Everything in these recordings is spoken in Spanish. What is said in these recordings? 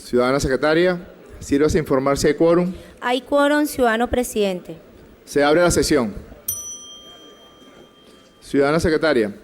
Ciudadana secretaria, sírvase a informar si hay quórum. Hay quórum, ciudadano presidente. Se abre la sesión. Ciudadana secretaria,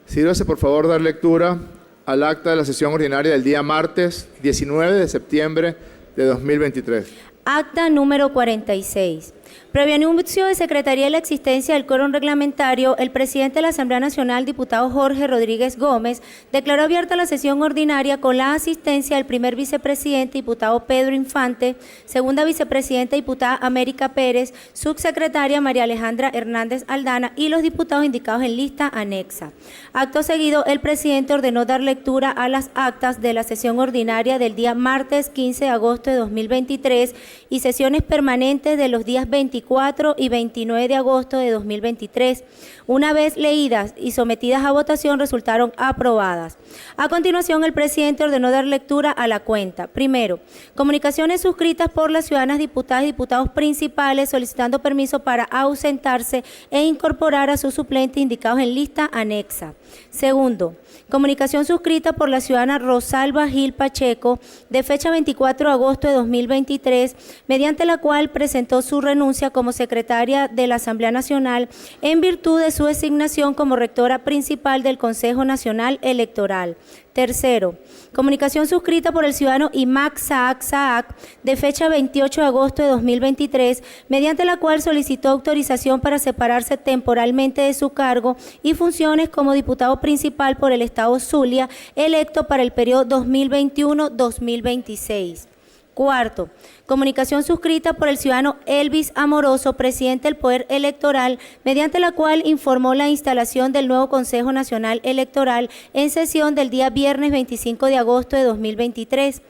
sírvase por favor dar lectura al acta de la sesión ordinaria del día martes 19 de septiembre de 2023. Acta número 46. Previo anuncio de Secretaría de la existencia del quórum reglamentario, el presidente de la Asamblea Nacional, diputado Jorge Rodríguez Gómez, declaró abierta la sesión ordinaria con la asistencia del primer vicepresidente, diputado Pedro Infante, segunda vicepresidenta, diputada América Pérez, subsecretaria María Alejandra Hernández Aldana y los diputados indicados en lista anexa. Acto seguido, el presidente ordenó dar lectura a las actas de la sesión ordinaria del día martes 15 de agosto de 2023 y sesiones permanentes de los días 24 y 29 de agosto de 2023. Una vez leídas y sometidas a votación, resultaron aprobadas. A continuación, el presidente ordenó dar lectura a la cuenta. Primero, comunicaciones suscritas por las ciudadanas diputadas y diputados principales solicitando permiso para ausentarse e incorporar a sus suplentes indicados en lista anexa. Segundo, comunicación suscrita por la ciudadana Rosalba Gil Pacheco de fecha 24 de agosto de 2023, mediante la cual presentó su renuncia como secretaria de la Asamblea Nacional en virtud de su designación como rectora principal del Consejo Nacional Electoral. Tercero, comunicación suscrita por el ciudadano Imac Saak de fecha 28 de agosto de 2023, mediante la cual solicitó autorización para separarse temporalmente de su cargo y funciones como diputado principal por el Estado Zulia, electo para el periodo 2021-2026. Cuarto, comunicación suscrita por el ciudadano Elvis Amoroso, presidente del Poder Electoral, mediante la cual informó la instalación del nuevo Consejo Nacional Electoral en sesión del día viernes 25 de agosto de 2023.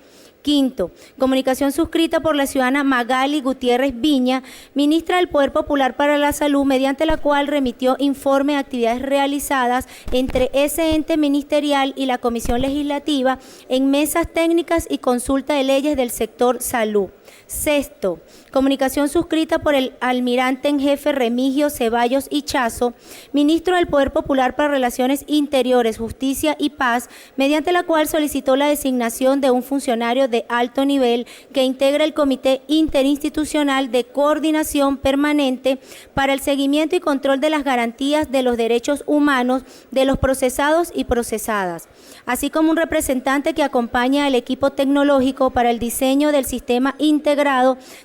Quinto, comunicación suscrita por la ciudadana Magali Gutiérrez Viña, ministra del Poder Popular para la Salud, mediante la cual remitió informe de actividades realizadas entre ese ente ministerial y la Comisión Legislativa en mesas técnicas y consulta de leyes del sector salud. Sexto, comunicación suscrita por el almirante en jefe Remigio Ceballos Ichazo, ministro del Poder Popular para Relaciones Interiores, Justicia y Paz, mediante la cual solicitó la designación de un funcionario de alto nivel que integra el Comité Interinstitucional de Coordinación Permanente para el seguimiento y control de las garantías de los derechos humanos de los procesados y procesadas, así como un representante que acompaña al equipo tecnológico para el diseño del sistema integrado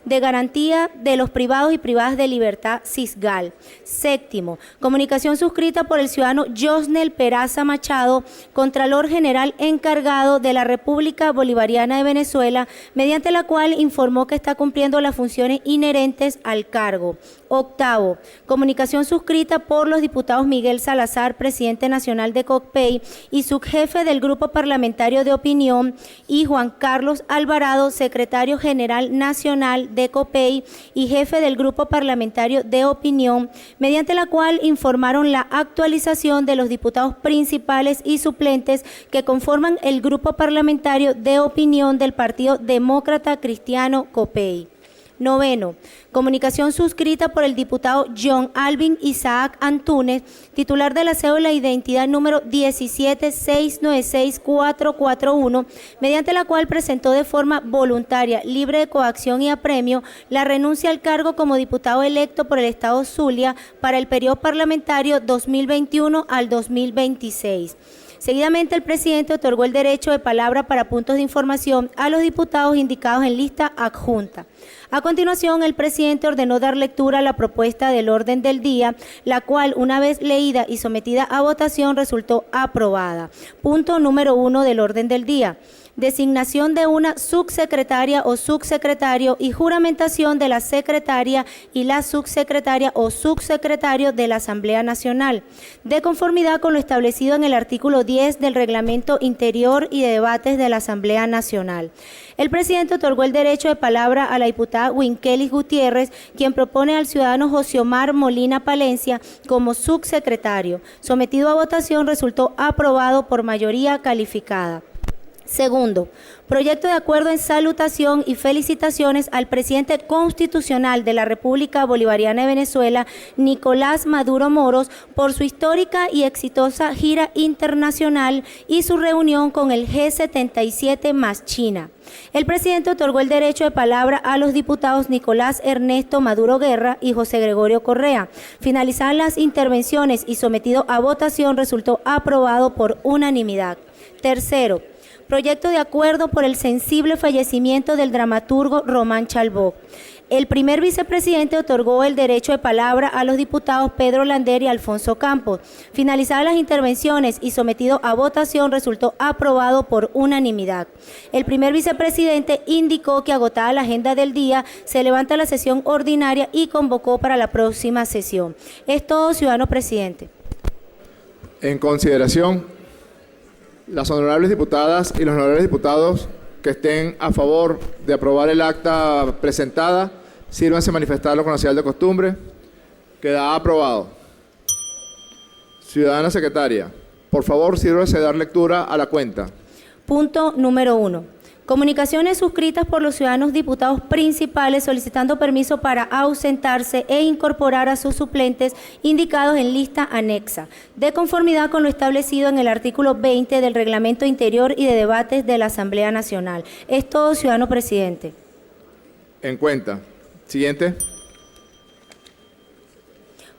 de garantía de los privados y privadas de libertad SISGAL. Séptimo, comunicación suscrita por el ciudadano Josnel Peraza Machado, Contralor General encargado de la República Bolivariana de Venezuela, mediante la cual informó que está cumpliendo las funciones inherentes al cargo. Octavo, comunicación suscrita por los diputados Miguel Salazar, presidente nacional de COCPEI, y subjefe del Grupo Parlamentario de Opinión, y Juan Carlos Alvarado, secretario general nacional de COPEI y jefe del Grupo Parlamentario de Opinión, mediante la cual informaron la actualización de los diputados principales y suplentes que conforman el Grupo Parlamentario de Opinión del Partido Demócrata Cristiano COPEI. Noveno, comunicación suscrita por el diputado John Alvin Isaac Antúnez, titular de la cédula de identidad número 176966441, mediante la cual presentó de forma voluntaria, libre de coacción y apremio, la renuncia al cargo como diputado electo por el Estado Zulia para el periodo parlamentario 2021 al 2026. Seguidamente, el presidente otorgó el derecho de palabra para puntos de información a los diputados indicados en lista adjunta. A continuación, el presidente ordenó dar lectura a la propuesta del orden del día, la cual, una vez leída y sometida a votación, resultó aprobada. Punto número 1 del orden del día: designación de una subsecretaria o subsecretario y juramentación de la secretaria y la subsecretaria o subsecretario de la Asamblea Nacional, de conformidad con lo establecido en el artículo 10 del Reglamento Interior y de Debates de la Asamblea Nacional. El presidente otorgó el derecho de palabra a la diputada Winkelis Gutiérrez, quien propone al ciudadano Josiomar Molina Palencia como subsecretario. Sometido a votación, resultó aprobado por mayoría calificada. Segundo, proyecto de acuerdo en salutación y felicitaciones al presidente constitucional de la República Bolivariana de Venezuela, Nicolás Maduro Moros, por su histórica y exitosa gira internacional y su reunión con el G77 más China. El presidente otorgó el derecho de palabra a los diputados Nicolás Ernesto Maduro Guerra y José Gregorio Correa. Finalizadas las intervenciones y sometido a votación, resultó aprobado por unanimidad. Tercero, proyecto de acuerdo por el sensible fallecimiento del dramaturgo Román Chalbaud. El primer vicepresidente otorgó el derecho de palabra a los diputados Pedro Lander y Alfonso Campos. Finalizadas las intervenciones y sometido a votación, resultó aprobado por unanimidad. El primer vicepresidente indicó que, agotada la agenda del día, se levanta la sesión ordinaria y convocó para la próxima sesión. Es todo, ciudadano presidente. En consideración, las honorables diputadas y los honorables diputados que estén a favor de aprobar el acta presentada, sírvanse a manifestarlo con la señal de costumbre. Queda aprobado. Ciudadana secretaria, por favor, sírvase a dar lectura a la cuenta. Punto número 1. Comunicaciones suscritas por los ciudadanos diputados principales solicitando permiso para ausentarse e incorporar a sus suplentes indicados en lista anexa, de conformidad con lo establecido en el artículo 20 del Reglamento Interior y de Debates de la Asamblea Nacional. Es todo, ciudadano presidente. En cuenta. Siguiente.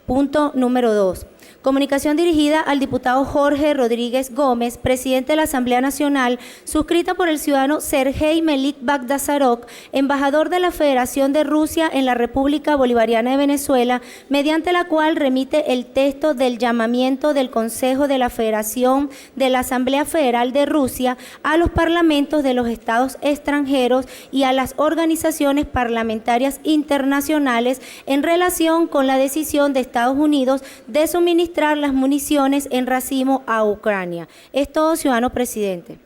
Punto número 2. Comunicación dirigida al diputado Jorge Rodríguez Gómez, presidente de la Asamblea Nacional, suscrita por el ciudadano Sergei Melik Bagdasarov, embajador de la Federación de Rusia en la República Bolivariana de Venezuela, mediante la cual remite el texto del llamamiento del Consejo de la Federación de la Asamblea Federal de Rusia a los parlamentos de los estados extranjeros y a las organizaciones parlamentarias internacionales en relación con la decisión de Estados Unidos de suministrar las municiones en racimo a Ucrania. Es todo, ciudadano presidente.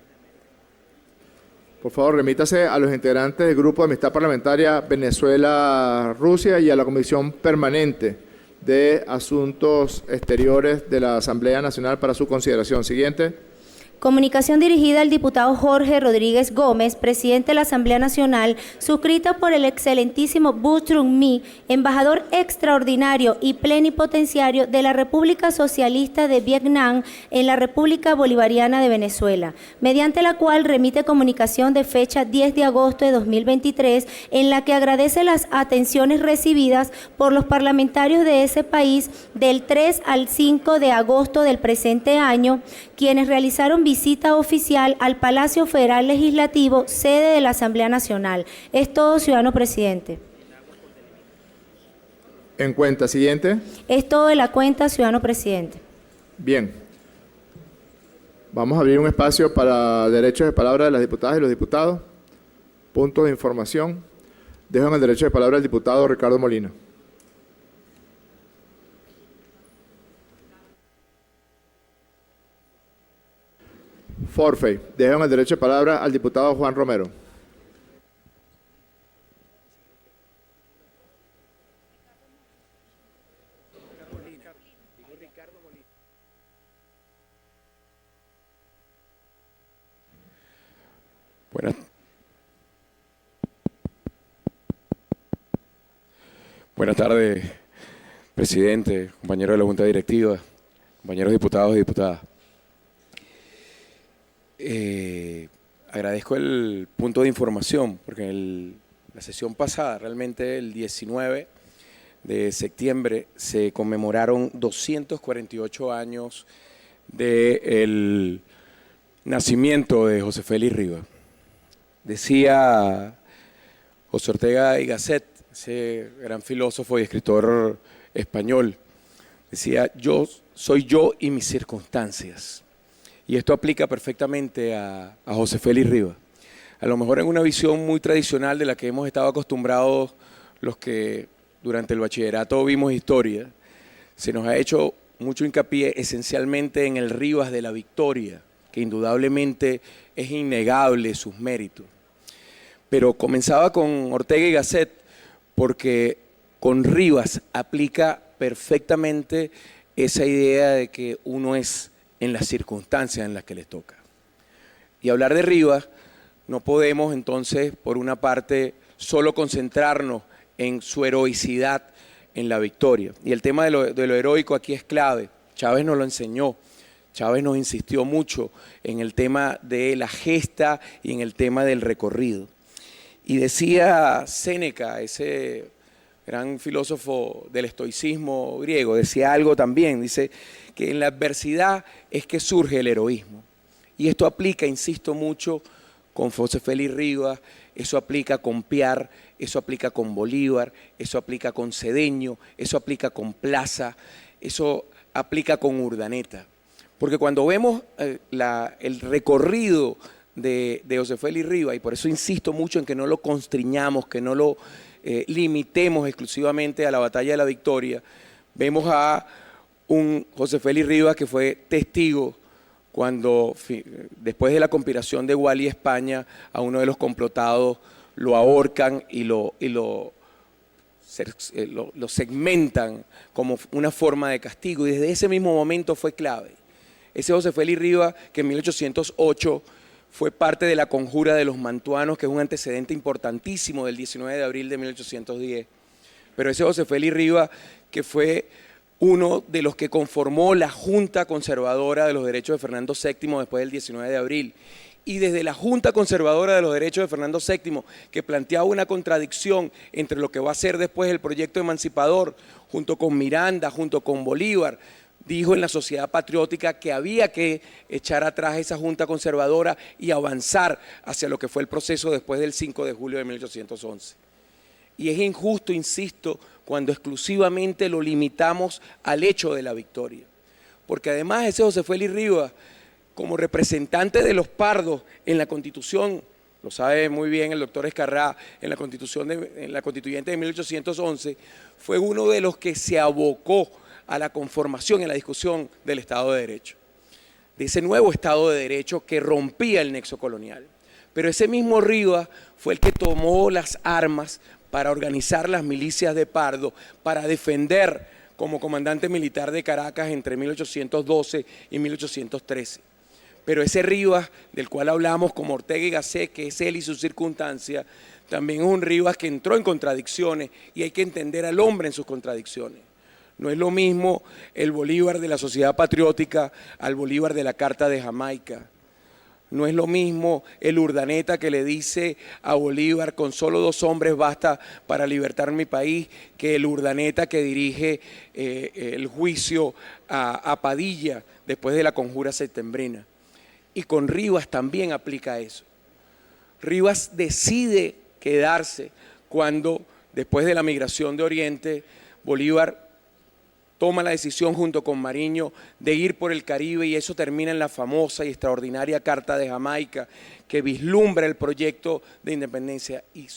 Por favor, remítase a los integrantes del Grupo de Amistad Parlamentaria Venezuela-Rusia y a la Comisión Permanente de Asuntos Exteriores de la Asamblea Nacional para su consideración. Siguiente. Comunicación dirigida al diputado Jorge Rodríguez Gómez, presidente de la Asamblea Nacional, suscrita por el excelentísimo Bu Trung Mi, embajador extraordinario y plenipotenciario de la República Socialista de Vietnam en la República Bolivariana de Venezuela, mediante la cual remite comunicación de fecha 10 de agosto de 2023, en la que agradece las atenciones recibidas por los parlamentarios de ese país del 3 al 5 de agosto del presente año, quienes realizaron visita oficial al Palacio Federal Legislativo, sede de la Asamblea Nacional. Es todo, ciudadano presidente. En cuenta. Siguiente. Es todo de la cuenta, ciudadano presidente. Bien. Vamos a abrir un espacio para derechos de palabra de las diputadas y los diputados. Puntos de información. Dejo en el derecho de palabra al diputado Ricardo Molina. Forfeit. Dejo el derecho de palabra al diputado Juan Romero. Buenas tardes, presidente, compañeros de la Junta Directiva, compañeros diputados y diputadas. Agradezco el punto de información, porque en la sesión pasada, realmente el 19 de septiembre, se conmemoraron 248 años del nacimiento de José Félix Rivas. Decía José Ortega y Gasset, ese gran filósofo y escritor español, decía: yo soy yo y mis circunstancias. Y esto aplica perfectamente a José Félix Rivas. A lo mejor en una visión muy tradicional de la que hemos estado acostumbrados los que durante el bachillerato vimos historia, se nos ha hecho mucho hincapié esencialmente en el Rivas de la Victoria, que indudablemente es innegable sus méritos. Pero comenzaba con Ortega y Gasset porque con Rivas aplica perfectamente esa idea de que uno es en las circunstancias en las que les toca. Y hablar de Rivas, no podemos entonces, por una parte, solo concentrarnos en su heroicidad en la victoria. Y el tema de lo heroico aquí es clave. Chávez nos lo enseñó. Chávez nos insistió mucho en el tema de la gesta y en el tema del recorrido. Y decía Séneca, ese gran filósofo del estoicismo griego, decía algo también, dice que en la adversidad es que surge el heroísmo. Y esto aplica, insisto mucho, con José Félix Rivas, eso aplica con Piar, eso aplica con Bolívar, eso aplica con Cedeño, eso aplica con Plaza, eso aplica con Urdaneta. Porque cuando vemos el recorrido de José Félix Rivas, y por eso insisto mucho en que no lo constriñamos, que no lo limitemos exclusivamente a la batalla de la Victoria, vemos a un José Félix Rivas que fue testigo cuando, después de la conspiración de Gual y España, a uno de los complotados lo ahorcan y lo segmentan como una forma de castigo. Y desde ese mismo momento fue clave. Ese José Félix Rivas, que en 1808 fue parte de la conjura de los mantuanos, que es un antecedente importantísimo del 19 de abril de 1810. Pero ese José Félix Rivas, que fue uno de los que conformó la Junta Conservadora de los Derechos de Fernando VII después del 19 de abril. Y desde la Junta Conservadora de los Derechos de Fernando VII, que planteaba una contradicción entre lo que va a ser después el proyecto emancipador, junto con Miranda, junto con Bolívar, dijo en la Sociedad Patriótica que había que echar atrás esa Junta Conservadora y avanzar hacia lo que fue el proceso después del 5 de julio de 1811. Y es injusto, insisto, cuando exclusivamente lo limitamos al hecho de la victoria. Porque además ese José Félix Rivas, como representante de los pardos en la Constitución, lo sabe muy bien el doctor Escarrá, en la Constituyente de 1811, fue uno de los que se abocó a la conformación y a la discusión del Estado de Derecho, de ese nuevo Estado de Derecho que rompía el nexo colonial. Pero ese mismo Rivas fue el que tomó las armas para organizar las milicias de Pardo, para defender como comandante militar de Caracas entre 1812 y 1813. Pero ese Rivas, del cual hablamos como Ortega y Gasset, que es él y sus circunstancias, también es un Rivas que entró en contradicciones y hay que entender al hombre en sus contradicciones. No es lo mismo el Bolívar de la Sociedad Patriótica al Bolívar de la Carta de Jamaica. No es lo mismo el Urdaneta que le dice a Bolívar, con solo 2 hombres basta para libertar mi país, que el Urdaneta que dirige el juicio a Padilla después de la conjura septembrina. Y con Rivas también aplica eso. Rivas decide quedarse cuando, después de la migración de Oriente, Bolívar toma la decisión junto con Mariño de ir por el Caribe y eso termina en la famosa y extraordinaria Carta de Jamaica que vislumbra el proyecto de independencia y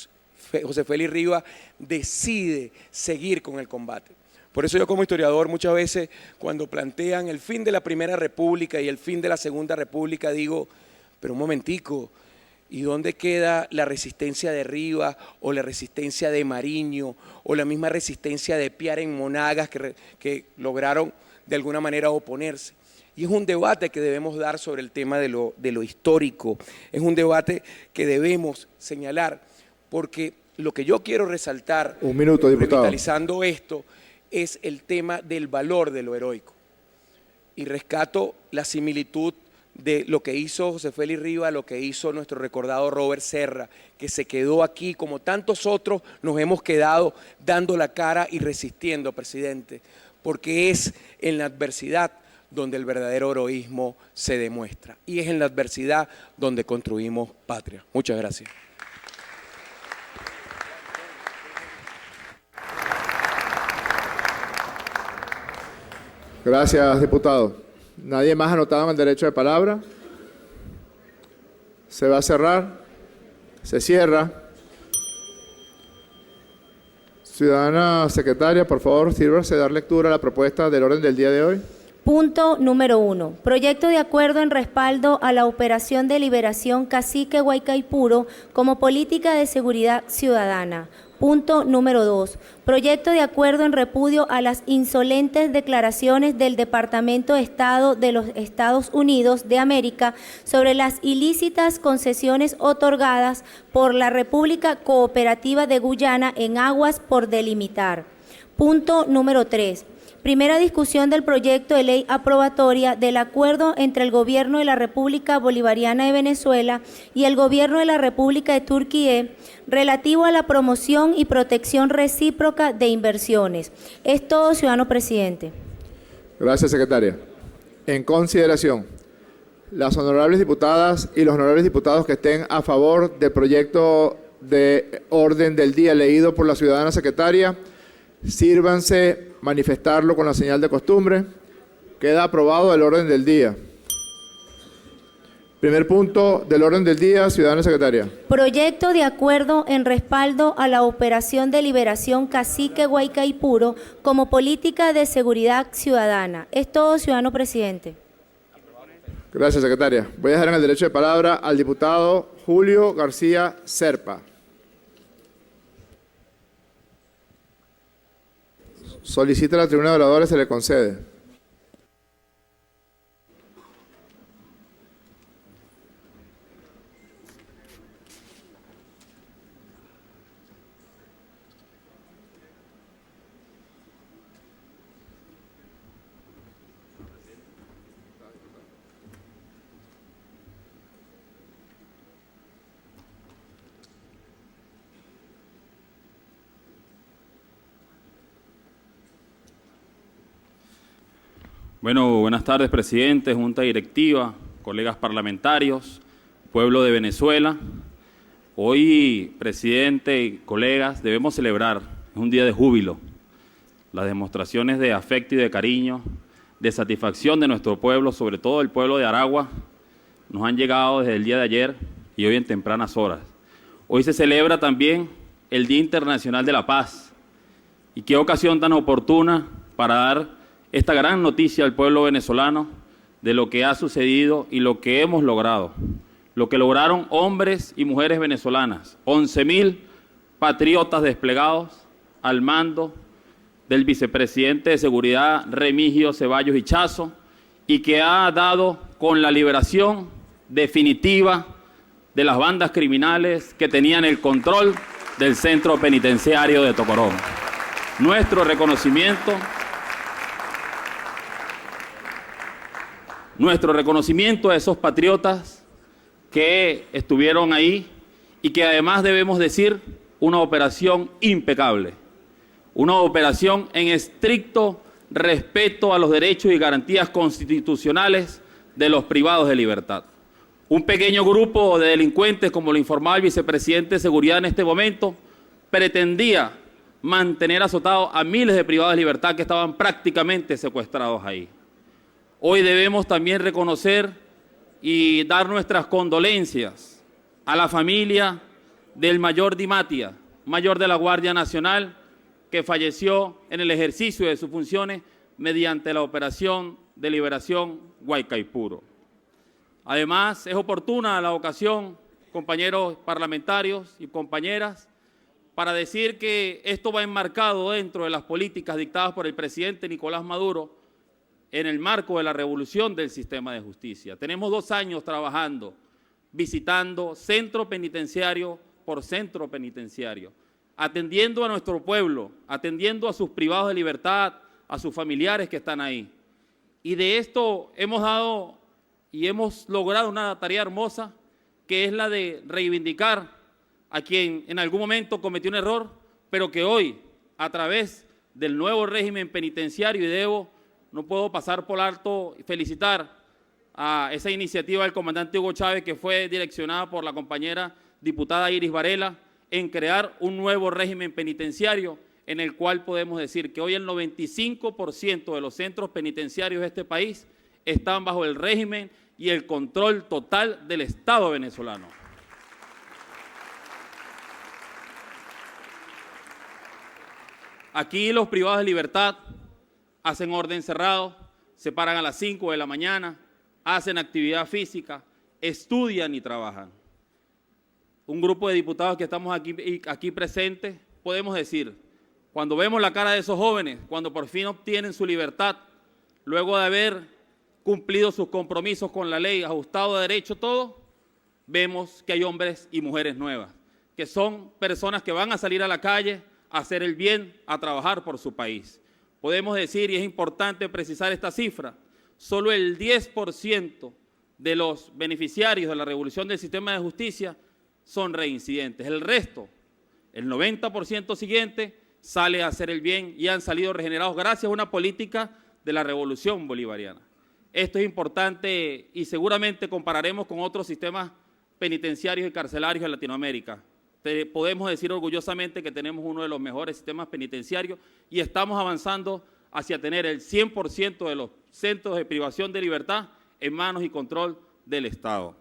José Félix Rivas decide seguir con el combate. Por eso yo como historiador muchas veces cuando plantean el fin de la Primera República y el fin de la Segunda República digo, pero un momentico, ¿y dónde queda la resistencia de Rivas o la resistencia de Mariño o la misma resistencia de Piar en Monagas que lograron de alguna manera oponerse? Y es un debate que debemos dar sobre el tema de lo histórico, es un debate que debemos señalar, porque lo que yo quiero resaltar, un minuto, diputado, revitalizando esto, es el tema del valor de lo heroico. Y rescato la similitud de lo que hizo José Félix Rivas, lo que hizo nuestro recordado Robert Serra, que se quedó aquí, como tantos otros nos hemos quedado dando la cara y resistiendo, presidente, porque es en la adversidad donde el verdadero heroísmo se demuestra y es en la adversidad donde construimos patria. Muchas gracias. Gracias, diputado. Nadie más anotado en el derecho de palabra. Se va a cerrar. Se cierra. Ciudadana secretaria, por favor, sírvase de dar lectura a la propuesta del orden del día de hoy. Punto número 1. Proyecto de acuerdo en respaldo a la operación de liberación Cacique Guaycaipuro como política de seguridad ciudadana. Punto número 2. Proyecto de acuerdo en repudio a las insolentes declaraciones del Departamento de Estado de los Estados Unidos de América sobre las ilícitas concesiones otorgadas por la República Cooperativa de Guyana en aguas por delimitar. Punto número 3. Primera discusión del proyecto de ley aprobatoria del acuerdo entre el Gobierno de la República Bolivariana de Venezuela y el Gobierno de la República de Turquía relativo a la promoción y protección recíproca de inversiones. Es todo, ciudadano presidente. Gracias, secretaria. En consideración, las honorables diputadas y los honorables diputados que estén a favor del proyecto de orden del día leído por la ciudadana secretaria, sírvanse manifestarlo con la señal de costumbre. Queda aprobado el orden del día. Primer punto del orden del día, ciudadana secretaria. Proyecto de acuerdo en respaldo a la operación de liberación Cacique Guaycaipuro como política de seguridad ciudadana. Es todo, ciudadano presidente. Gracias, secretaria. Voy a dejar en el derecho de palabra al diputado Julio García Serpa. Solicita a la tribuna de oradores, se le concede. Bueno, buenas tardes, presidente, junta directiva, colegas parlamentarios, pueblo de Venezuela. Hoy, presidente y colegas, debemos celebrar, es un día de júbilo, las demostraciones de afecto y de cariño, de satisfacción de nuestro pueblo, sobre todo el pueblo de Aragua, nos han llegado desde el día de ayer y hoy en tempranas horas. Hoy se celebra también el Día Internacional de la Paz. Y qué ocasión tan oportuna para dar esta gran noticia al pueblo venezolano de lo que ha sucedido y lo que hemos logrado. Lo que lograron hombres y mujeres venezolanas, 11.000 patriotas desplegados al mando del vicepresidente de Seguridad Remigio Ceballos Hichazo, y que ha dado con la liberación definitiva de las bandas criminales que tenían el control del centro penitenciario de Tocorón. Nuestro reconocimiento a esos patriotas que estuvieron ahí y que además debemos decir una operación impecable, una operación en estricto respeto a los derechos y garantías constitucionales de los privados de libertad. Un pequeño grupo de delincuentes, como lo informaba el vicepresidente de Seguridad en este momento, pretendía mantener azotados a miles de privados de libertad que estaban prácticamente secuestrados ahí. Hoy debemos también reconocer y dar nuestras condolencias a la familia del mayor Di Matia, mayor de la Guardia Nacional, que falleció en el ejercicio de sus funciones mediante la operación de liberación Guaycaipuro. Además, es oportuna la ocasión, compañeros parlamentarios y compañeras, para decir que esto va enmarcado dentro de las políticas dictadas por el presidente Nicolás Maduro en el marco de la revolución del sistema de justicia. Tenemos 2 años trabajando, visitando centro penitenciario por centro penitenciario, atendiendo a nuestro pueblo, atendiendo a sus privados de libertad, a sus familiares que están ahí. Y de esto hemos dado y hemos logrado una tarea hermosa, que es la de reivindicar a quien en algún momento cometió un error, pero que hoy, a través del nuevo régimen penitenciario, y no puedo pasar por alto y felicitar a esa iniciativa del comandante Hugo Chávez, que fue direccionada por la compañera diputada Iris Varela, en crear un nuevo régimen penitenciario, en el cual podemos decir que hoy el 95% de los centros penitenciarios de este país están bajo el régimen y el control total del Estado venezolano. Aquí los privados de libertad hacen orden cerrado, se paran a las 5 de la mañana, hacen actividad física, estudian y trabajan. Un grupo de diputados que estamos aquí presentes podemos decir? Cuando vemos la cara de esos jóvenes, cuando por fin obtienen su libertad, luego de haber cumplido sus compromisos con la ley, ajustado de derecho todo, vemos que hay hombres y mujeres nuevas, que son personas que van a salir a la calle a hacer el bien, a trabajar por su país. Podemos decir, y es importante precisar esta cifra, solo el 10% de los beneficiarios de la revolución del sistema de justicia son reincidentes. El resto, el 90% siguiente, sale a hacer el bien y han salido regenerados gracias a una política de la revolución bolivariana. Esto es importante y seguramente compararemos con otros sistemas penitenciarios y carcelarios en Latinoamérica. Podemos decir orgullosamente que tenemos uno de los mejores sistemas penitenciarios y estamos avanzando hacia tener el 100% de los centros de privación de libertad en manos y control del Estado.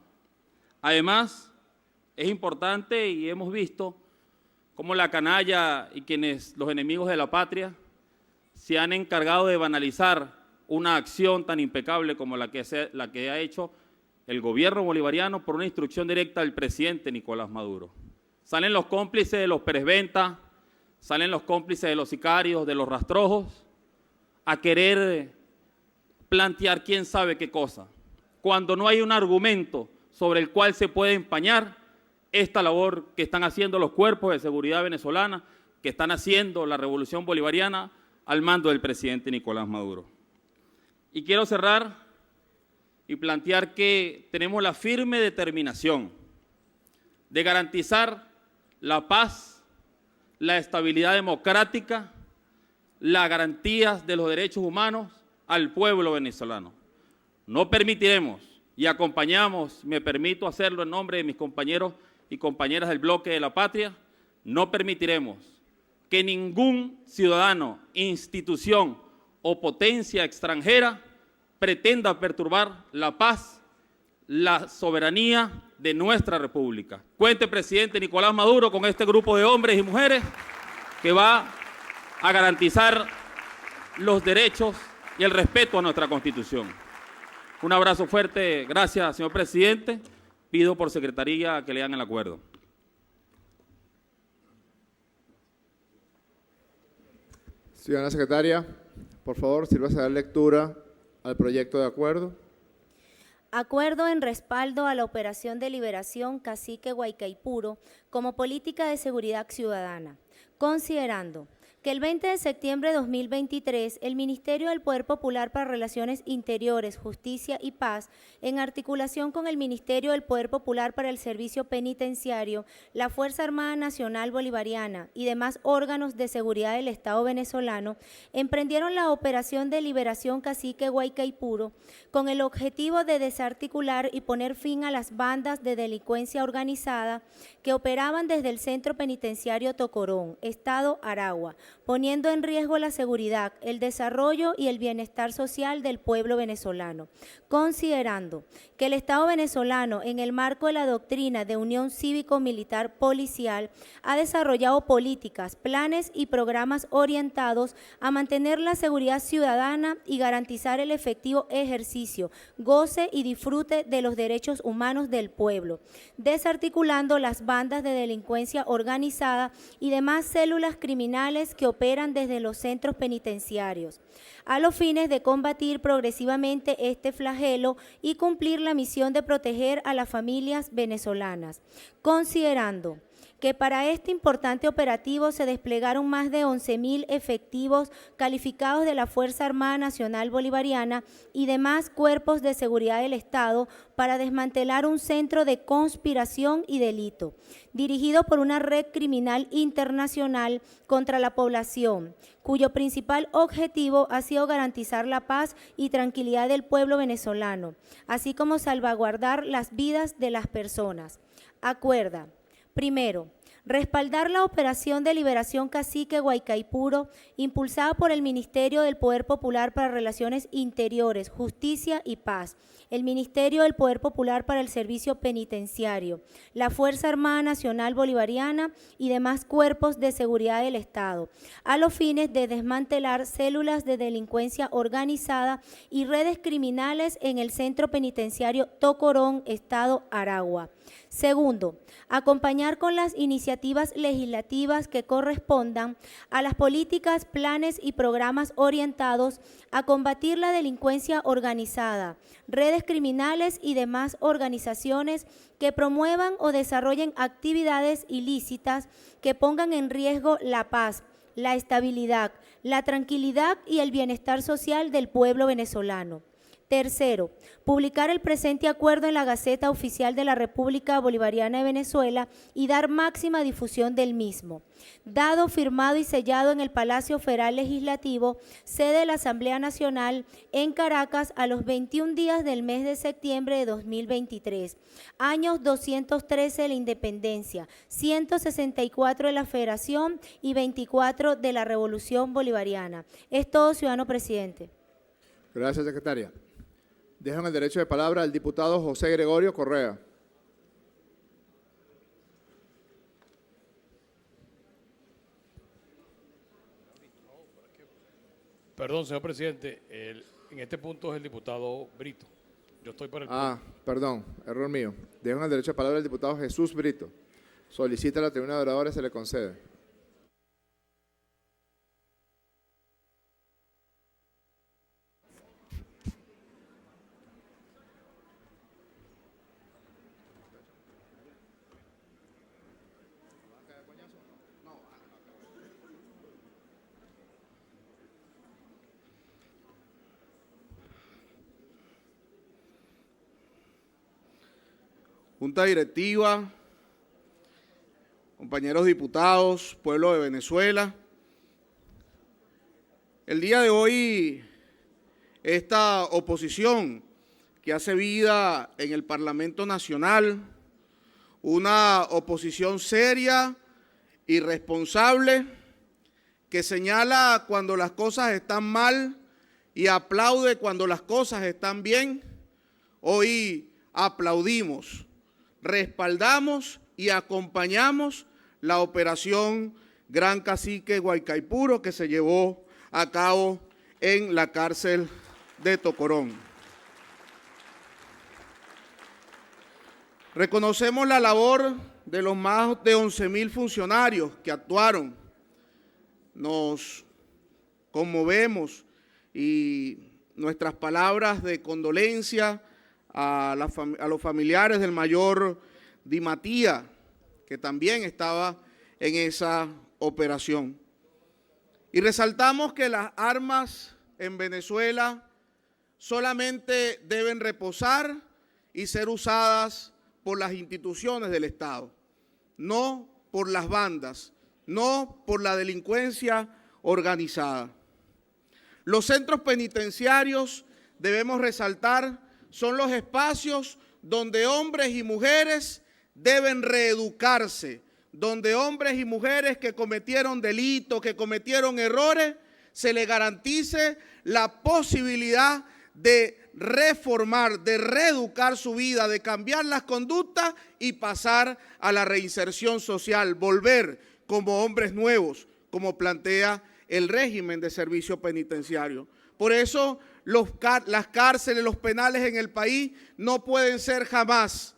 Además, es importante y hemos visto cómo la canalla y los enemigos de la patria se han encargado de banalizar una acción tan impecable como la que ha hecho el gobierno bolivariano por una instrucción directa del presidente Nicolás Maduro. Salen los cómplices de los peresventas, salen los cómplices de los sicarios, de los rastrojos, a querer plantear quién sabe qué cosa, cuando no hay un argumento sobre el cual se puede empañar esta labor que están haciendo los cuerpos de seguridad venezolana, que están haciendo la revolución bolivariana al mando del presidente Nicolás Maduro. Y quiero cerrar y plantear que tenemos la firme determinación de garantizar la paz, la estabilidad democrática, las garantías de los derechos humanos al pueblo venezolano. No permitiremos y acompañamos, me permito hacerlo en nombre de mis compañeros y compañeras del Bloque de la Patria, no permitiremos que ningún ciudadano, institución o potencia extranjera pretenda perturbar la paz, la soberanía de nuestra República. Cuente, presidente Nicolás Maduro, con este grupo de hombres y mujeres que va a garantizar los derechos y el respeto a nuestra Constitución. Un abrazo fuerte, gracias, señor presidente. Pido por secretaría que lean el acuerdo. Ciudadana secretaria, por favor, sírvase a dar lectura al proyecto de acuerdo. Acuerdo en respaldo a la operación de liberación Cacique Guaycaipuro como política de seguridad ciudadana, considerando que el 20 de septiembre de 2023, el Ministerio del Poder Popular para Relaciones Interiores, Justicia y Paz, en articulación con el Ministerio del Poder Popular para el Servicio Penitenciario, la Fuerza Armada Nacional Bolivariana y demás órganos de seguridad del Estado venezolano, emprendieron la operación de liberación Cacique Guaycaipuro con el objetivo de desarticular y poner fin a las bandas de delincuencia organizada que operaban desde el Centro Penitenciario Tocorón, Estado Aragua, poniendo en riesgo la seguridad, el desarrollo y el bienestar social del pueblo venezolano, considerando que el Estado venezolano, en el marco de la doctrina de Unión Cívico-Militar Policial, ha desarrollado políticas, planes y programas orientados a mantener la seguridad ciudadana y garantizar el efectivo ejercicio, goce y disfrute de los derechos humanos del pueblo, desarticulando las bandas de delincuencia organizada y demás células criminales que operan desde los centros penitenciarios, a los fines de combatir progresivamente este flagelo y cumplir la misión de proteger a las familias venezolanas, considerando que para este importante operativo se desplegaron más de 11.000 efectivos calificados de la Fuerza Armada Nacional Bolivariana y demás cuerpos de seguridad del Estado para desmantelar un centro de conspiración y delito, dirigido por una red criminal internacional contra la población, cuyo principal objetivo ha sido garantizar la paz y tranquilidad del pueblo venezolano, así como salvaguardar las vidas de las personas. Acuerda. Primero, respaldar la operación de liberación Cacique Guaycaipuro, impulsada por el Ministerio del Poder Popular para Relaciones Interiores, Justicia y Paz, el Ministerio del Poder Popular para el Servicio Penitenciario, la Fuerza Armada Nacional Bolivariana y demás cuerpos de seguridad del Estado, a los fines de desmantelar células de delincuencia organizada y redes criminales en el Centro Penitenciario Tocorón, Estado Aragua. Segundo, acompañar con las iniciativas iniciativas legislativas que correspondan a las políticas, planes y programas orientados a combatir la delincuencia organizada, redes criminales y demás organizaciones que promuevan o desarrollen actividades ilícitas que pongan en riesgo la paz, la estabilidad, la tranquilidad y el bienestar social del pueblo venezolano. Tercero, publicar el presente acuerdo en la Gaceta Oficial de la República Bolivariana de Venezuela y dar máxima difusión del mismo. Dado, firmado y sellado en el Palacio Federal Legislativo, sede de la Asamblea Nacional en Caracas a los 21 días del mes de septiembre de 2023. Años 213 de la Independencia, 164 de la Federación y 24 de la Revolución Bolivariana. Es todo, ciudadano presidente. Gracias, secretaria. Dejo en el derecho de palabra al diputado José Gregorio Correa. Perdón, señor presidente, en este punto es el diputado Brito. Yo estoy por el Perdón, error mío. Dejo en el derecho de palabra al diputado Jesús Brito. Solicita a la tribuna de oradores, se le concede. Junta directiva, compañeros diputados, pueblo de Venezuela. El día de hoy, esta oposición que hace vida en el Parlamento Nacional, una oposición seria y responsable que señala cuando las cosas están mal y aplaude cuando las cosas están bien, hoy aplaudimos, respaldamos y acompañamos la operación Gran Cacique Guaycaipuro que se llevó a cabo en la cárcel de Tocorón. Reconocemos la labor de los más de 11.000 funcionarios que actuaron. Nos conmovemos y nuestras palabras de condolencia a los familiares del mayor Di Mattía, que también estaba en esa operación. Y resaltamos que las armas en Venezuela solamente deben reposar y ser usadas por las instituciones del Estado, no por las bandas, no por la delincuencia organizada. Los centros penitenciarios, debemos resaltar, son los espacios donde hombres y mujeres deben reeducarse, donde hombres y mujeres que cometieron delitos, que cometieron errores, se les garantice la posibilidad de reformar, de reeducar su vida, de cambiar las conductas y pasar a la reinserción social, volver como hombres nuevos, como plantea el régimen de servicio penitenciario. Por eso las cárceles, los penales en el país no pueden ser jamás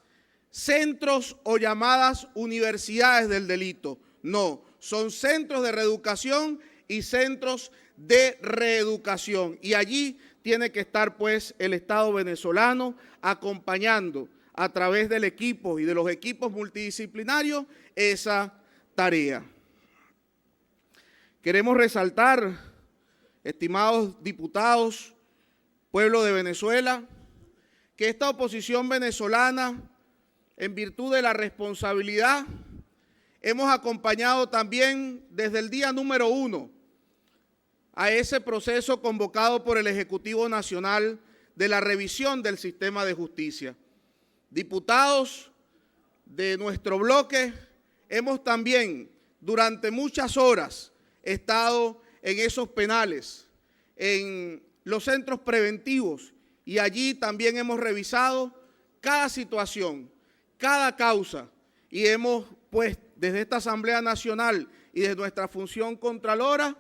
centros o llamadas universidades del delito. No, son centros de reeducación y centros de reeducación. Y allí tiene que estar pues el Estado venezolano acompañando a través del equipo y de los equipos multidisciplinarios esa tarea. Queremos resaltar, estimados diputados, pueblo de Venezuela, que esta oposición venezolana, en virtud de la responsabilidad, hemos acompañado también desde el día número 1 a ese proceso convocado por el Ejecutivo Nacional de la revisión del sistema de justicia. Diputados de nuestro bloque, hemos también durante muchas horas estado en esos penales, en los centros preventivos, y allí también hemos revisado cada situación, cada causa, y hemos pues desde esta Asamblea Nacional y desde nuestra función contralora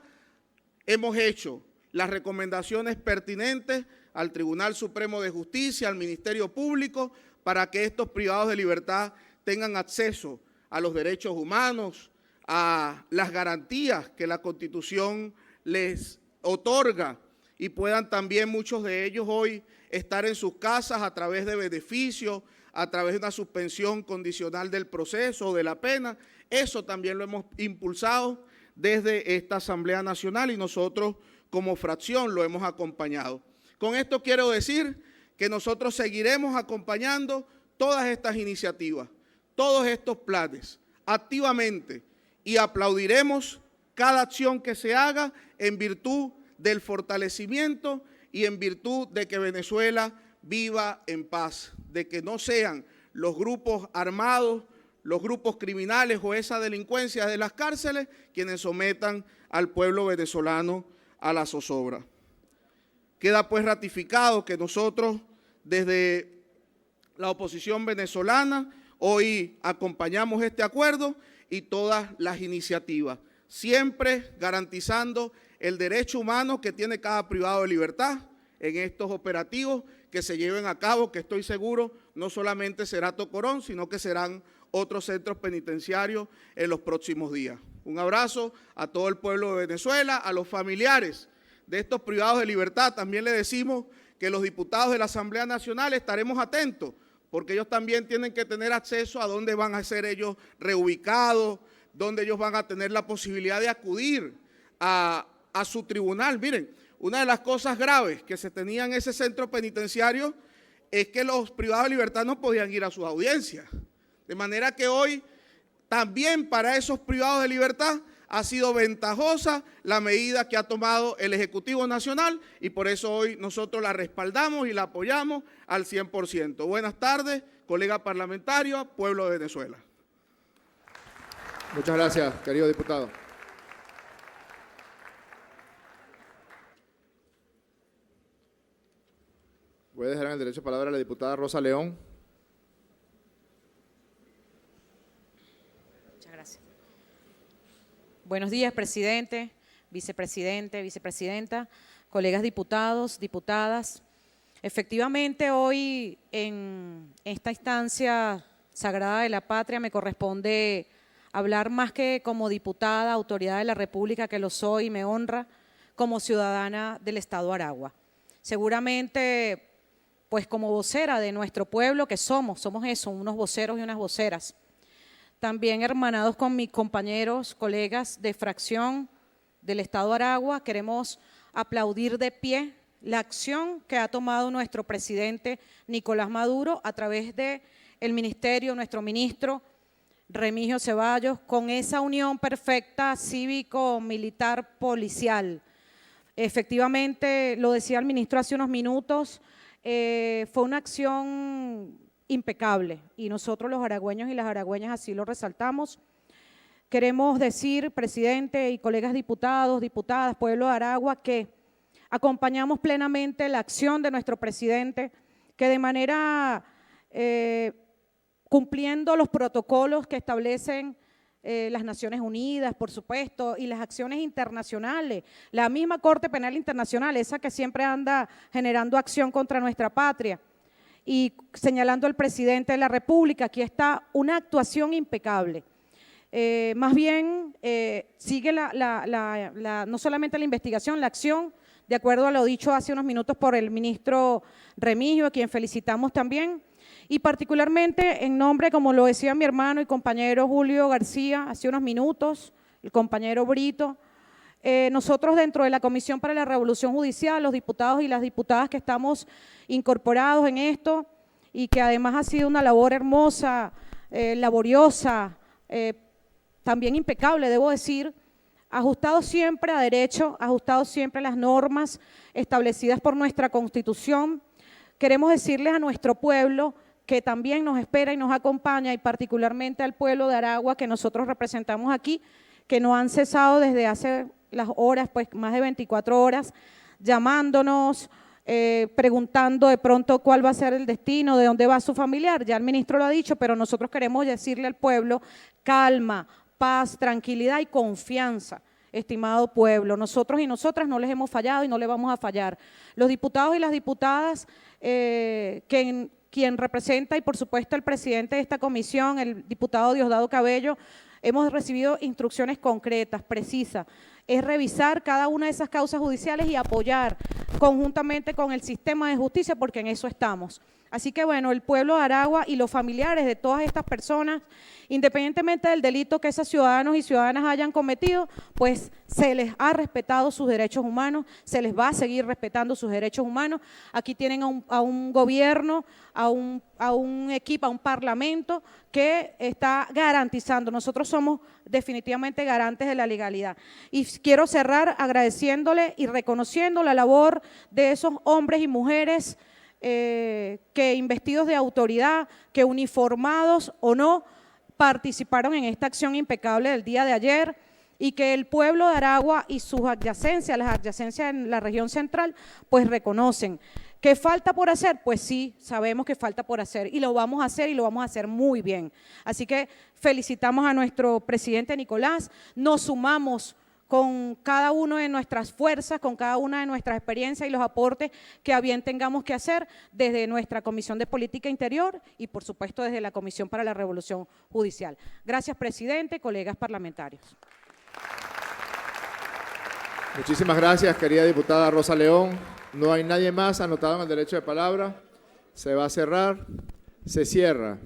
hemos hecho las recomendaciones pertinentes al Tribunal Supremo de Justicia, al Ministerio Público, para que estos privados de libertad tengan acceso a los derechos humanos, a las garantías que la Constitución les otorga y puedan también muchos de ellos hoy estar en sus casas a través de beneficios, a través de una suspensión condicional del proceso o de la pena. Eso también lo hemos impulsado desde esta Asamblea Nacional y nosotros como fracción lo hemos acompañado. Con esto quiero decir que nosotros seguiremos acompañando todas estas iniciativas, todos estos planes, activamente, y aplaudiremos cada acción que se haga en virtud del fortalecimiento y en virtud de que Venezuela viva en paz, de que no sean los grupos armados, los grupos criminales o esa delincuencia de las cárceles quienes sometan al pueblo venezolano a la zozobra. Queda pues ratificado que nosotros desde la oposición venezolana hoy acompañamos este acuerdo y todas las iniciativas, siempre garantizando el derecho humano que tiene cada privado de libertad en estos operativos que se lleven a cabo, que estoy seguro no solamente será Tocorón, sino que serán otros centros penitenciarios en los próximos días. Un abrazo a todo el pueblo de Venezuela, a los familiares de estos privados de libertad. También le decimos que los diputados de la Asamblea Nacional estaremos atentos, porque ellos también tienen que tener acceso a dónde van a ser ellos reubicados, dónde ellos van a tener la posibilidad de acudir a su tribunal. Miren, una de las cosas graves que se tenía en ese centro penitenciario es que los privados de libertad no podían ir a sus audiencias. De manera que hoy también para esos privados de libertad ha sido ventajosa la medida que ha tomado el Ejecutivo Nacional y por eso hoy nosotros la respaldamos y la apoyamos al 100%. Buenas tardes, colega parlamentario, pueblo de Venezuela. Muchas gracias, querido diputado. Voy a dejar en el derecho de palabra a la diputada Rosa León. Muchas gracias. Buenos días, presidente, vicepresidenta, colegas diputados, diputadas. Efectivamente, hoy en esta instancia sagrada de la patria me corresponde hablar más que como diputada, autoridad de la República, que lo soy y me honra, como ciudadana del Estado Aragua. Seguramente, pues como vocera de nuestro pueblo, que somos eso, unos voceros y unas voceras. También hermanados con mis compañeros, colegas de fracción del Estado Aragua, queremos aplaudir de pie la acción que ha tomado nuestro presidente Nicolás Maduro a través del ministerio, nuestro ministro Remigio Ceballos, con esa unión perfecta cívico-militar policial. Efectivamente, lo decía el ministro hace unos minutos, fue una acción impecable y nosotros los aragüeños y las aragüeñas así lo resaltamos. Queremos decir, presidente y colegas diputados, diputadas, pueblo de Aragua, que acompañamos plenamente la acción de nuestro presidente, que de manera cumpliendo los protocolos que establecen las Naciones Unidas, por supuesto, y las acciones internacionales, la misma Corte Penal Internacional, esa que siempre anda generando acción contra nuestra patria, y señalando al presidente de la República, aquí está una actuación impecable. Más bien, sigue no solamente la investigación, la acción, de acuerdo a lo dicho hace unos minutos por el ministro Remigio, a quien felicitamos también, y particularmente en nombre, como lo decía mi hermano y compañero Julio García hace unos minutos, el compañero Brito, nosotros dentro de la Comisión para la Revolución Judicial, los diputados y las diputadas que estamos incorporados en esto y que además ha sido una labor hermosa, laboriosa, también impecable, debo decir, ajustado siempre a derecho, ajustado siempre a las normas establecidas por nuestra Constitución. Queremos decirles a nuestro pueblo que también nos espera y nos acompaña, y particularmente al pueblo de Aragua que nosotros representamos aquí, que no han cesado desde hace las horas, pues más de 24 horas, llamándonos, preguntando de pronto cuál va a ser el destino, de dónde va su familiar. Ya el ministro lo ha dicho, pero nosotros queremos decirle al pueblo calma, paz, tranquilidad y confianza. Estimado pueblo, nosotros y nosotras no les hemos fallado y no les vamos a fallar. Los diputados y las diputadas que quien representa y por supuesto el presidente de esta comisión, el diputado Diosdado Cabello, hemos recibido instrucciones concretas, precisas. Es revisar cada una de esas causas judiciales y apoyar conjuntamente con el sistema de justicia, porque en eso estamos. Así que bueno, el pueblo de Aragua y los familiares de todas estas personas, independientemente del delito que esos ciudadanos y ciudadanas hayan cometido, pues se les ha respetado sus derechos humanos, se les va a seguir respetando sus derechos humanos. Aquí tienen a un gobierno, a un equipo, a un parlamento que está garantizando. Nosotros somos definitivamente garantes de la legalidad. Y quiero cerrar agradeciéndole y reconociendo la labor de esos hombres y mujeres que investidos de autoridad, que uniformados o no, participaron en esta acción impecable del día de ayer y que el pueblo de Aragua y sus adyacencias, las adyacencias en la región central, pues reconocen. ¿Qué falta por hacer? Pues sí, sabemos que falta por hacer y lo vamos a hacer y lo vamos a hacer muy bien. Así que felicitamos a nuestro presidente Nicolás, nos sumamos con cada una de nuestras fuerzas, con cada una de nuestras experiencias y los aportes que a bien tengamos que hacer desde nuestra Comisión de Política Interior y por supuesto desde la Comisión para la Revolución Judicial. Gracias, presidente, colegas parlamentarios. Muchísimas gracias, querida diputada Rosa León. No hay nadie más anotado en el derecho de palabra. Se va a cerrar. Se cierra.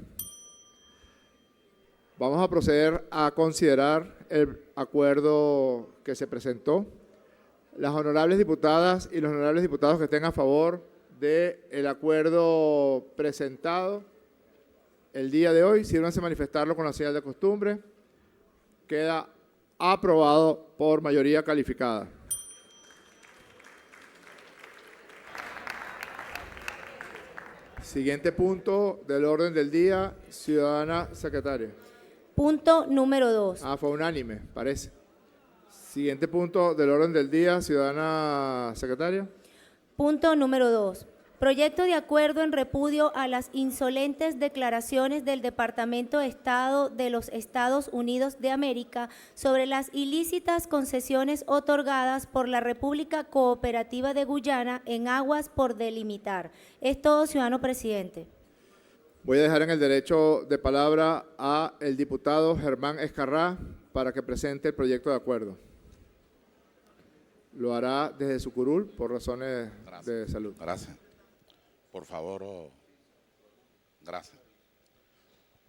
Vamos a proceder a considerar el acuerdo que se presentó. Las honorables diputadas y los honorables diputados que estén a favor del acuerdo presentado el día de hoy, sírvanse a manifestarlo con la señal de costumbre. Queda aprobado por mayoría calificada. Siguiente punto del orden del día, ciudadana secretaria. Punto número 2. Fue unánime, parece. Siguiente punto del orden del día, ciudadana secretaria. Punto número 2. Proyecto de acuerdo en repudio a las insolentes declaraciones del Departamento de Estado de los Estados Unidos de América sobre las ilícitas concesiones otorgadas por la República Cooperativa de Guyana en aguas por delimitar. Es todo, ciudadano presidente. Voy a dejar en el derecho de palabra a el diputado Germán Escarrá para que presente el proyecto de acuerdo. Lo hará desde su curul por razones de salud. Gracias. Por favor, gracias.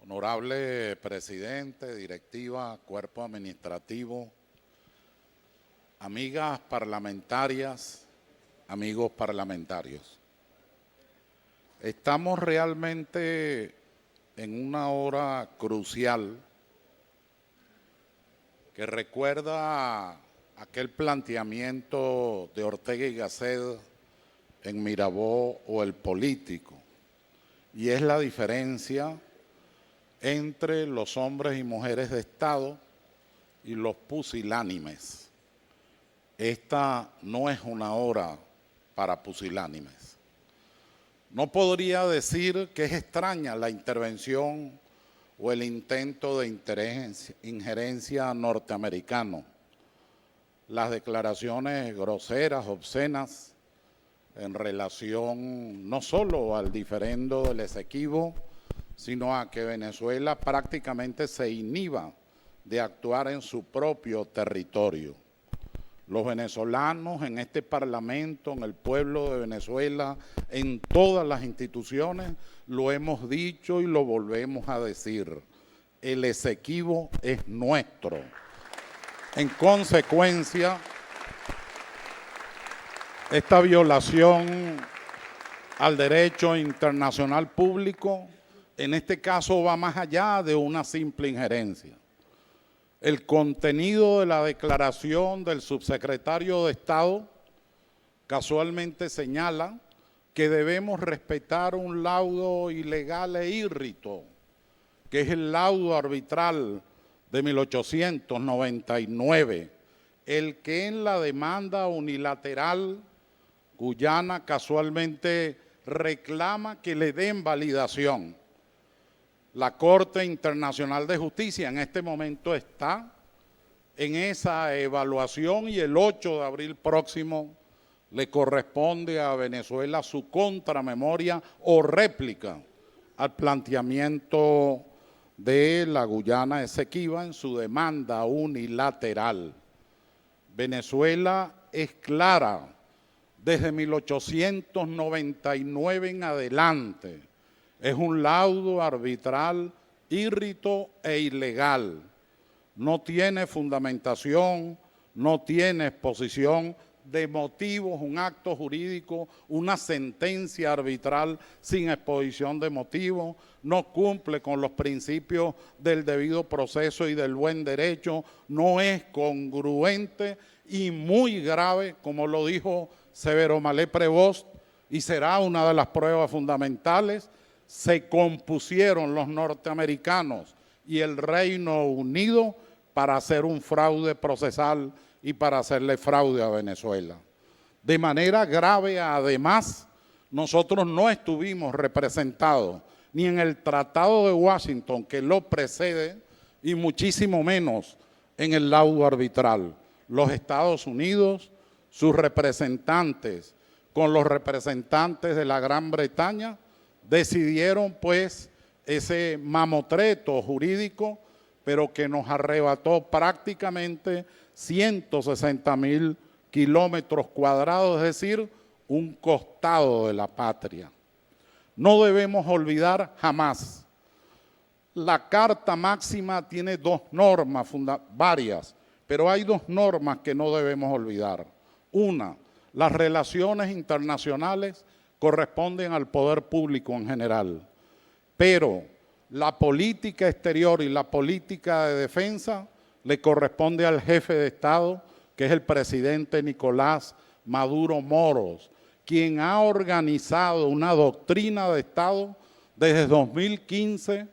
Honorable presidente, directiva, cuerpo administrativo, amigas parlamentarias, amigos parlamentarios. Estamos realmente en una hora crucial que recuerda aquel planteamiento de Ortega y Gasset en Mirabó o El Político, y es la diferencia entre los hombres y mujeres de Estado y los pusilánimes. Esta no es una hora para pusilánimes. No podría decir que es extraña la intervención o el intento de injerencia norteamericano, las declaraciones groseras, obscenas, en relación no solo al diferendo del Esequibo, sino a que Venezuela prácticamente se inhiba de actuar en su propio territorio. Los venezolanos en este Parlamento, en el pueblo de Venezuela, en todas las instituciones, lo hemos dicho y lo volvemos a decir. El Esequibo es nuestro. En consecuencia, esta violación al derecho internacional público, en este caso va más allá de una simple injerencia. El contenido de la declaración del subsecretario de Estado casualmente señala que debemos respetar un laudo ilegal e írrito, que es el laudo arbitral de 1899, el que en la demanda unilateral Guyana casualmente reclama que le den validación. La Corte Internacional de Justicia en este momento está en esa evaluación y el 8 de abril próximo le corresponde a Venezuela su contramemoria o réplica al planteamiento de la Guyana Esequiba en su demanda unilateral. Venezuela es clara desde 1899 en adelante. Es un laudo arbitral, írrito e ilegal. No tiene fundamentación, no tiene exposición de motivos, un acto jurídico, una sentencia arbitral sin exposición de motivos, no cumple con los principios del debido proceso y del buen derecho, no es congruente y muy grave, como lo dijo Severo Malé Prevost, y será una de las pruebas fundamentales. Se compusieron los norteamericanos y el Reino Unido para hacer un fraude procesal y para hacerle fraude a Venezuela. De manera grave, además, nosotros no estuvimos representados ni en el Tratado de Washington que lo precede y muchísimo menos en el laudo arbitral. Los Estados Unidos, sus representantes con los representantes de la Gran Bretaña, decidieron pues ese mamotreto jurídico, pero que nos arrebató prácticamente 160.000 kilómetros cuadrados, es decir, un costado de la patria. No debemos olvidar jamás, la Carta Máxima tiene dos normas, varias, pero hay dos normas que no debemos olvidar. Una, las relaciones internacionales corresponden al poder público en general, pero la política exterior y la política de defensa le corresponde al jefe de Estado, que es el presidente Nicolás Maduro Moros, quien ha organizado una doctrina de Estado desde 2015,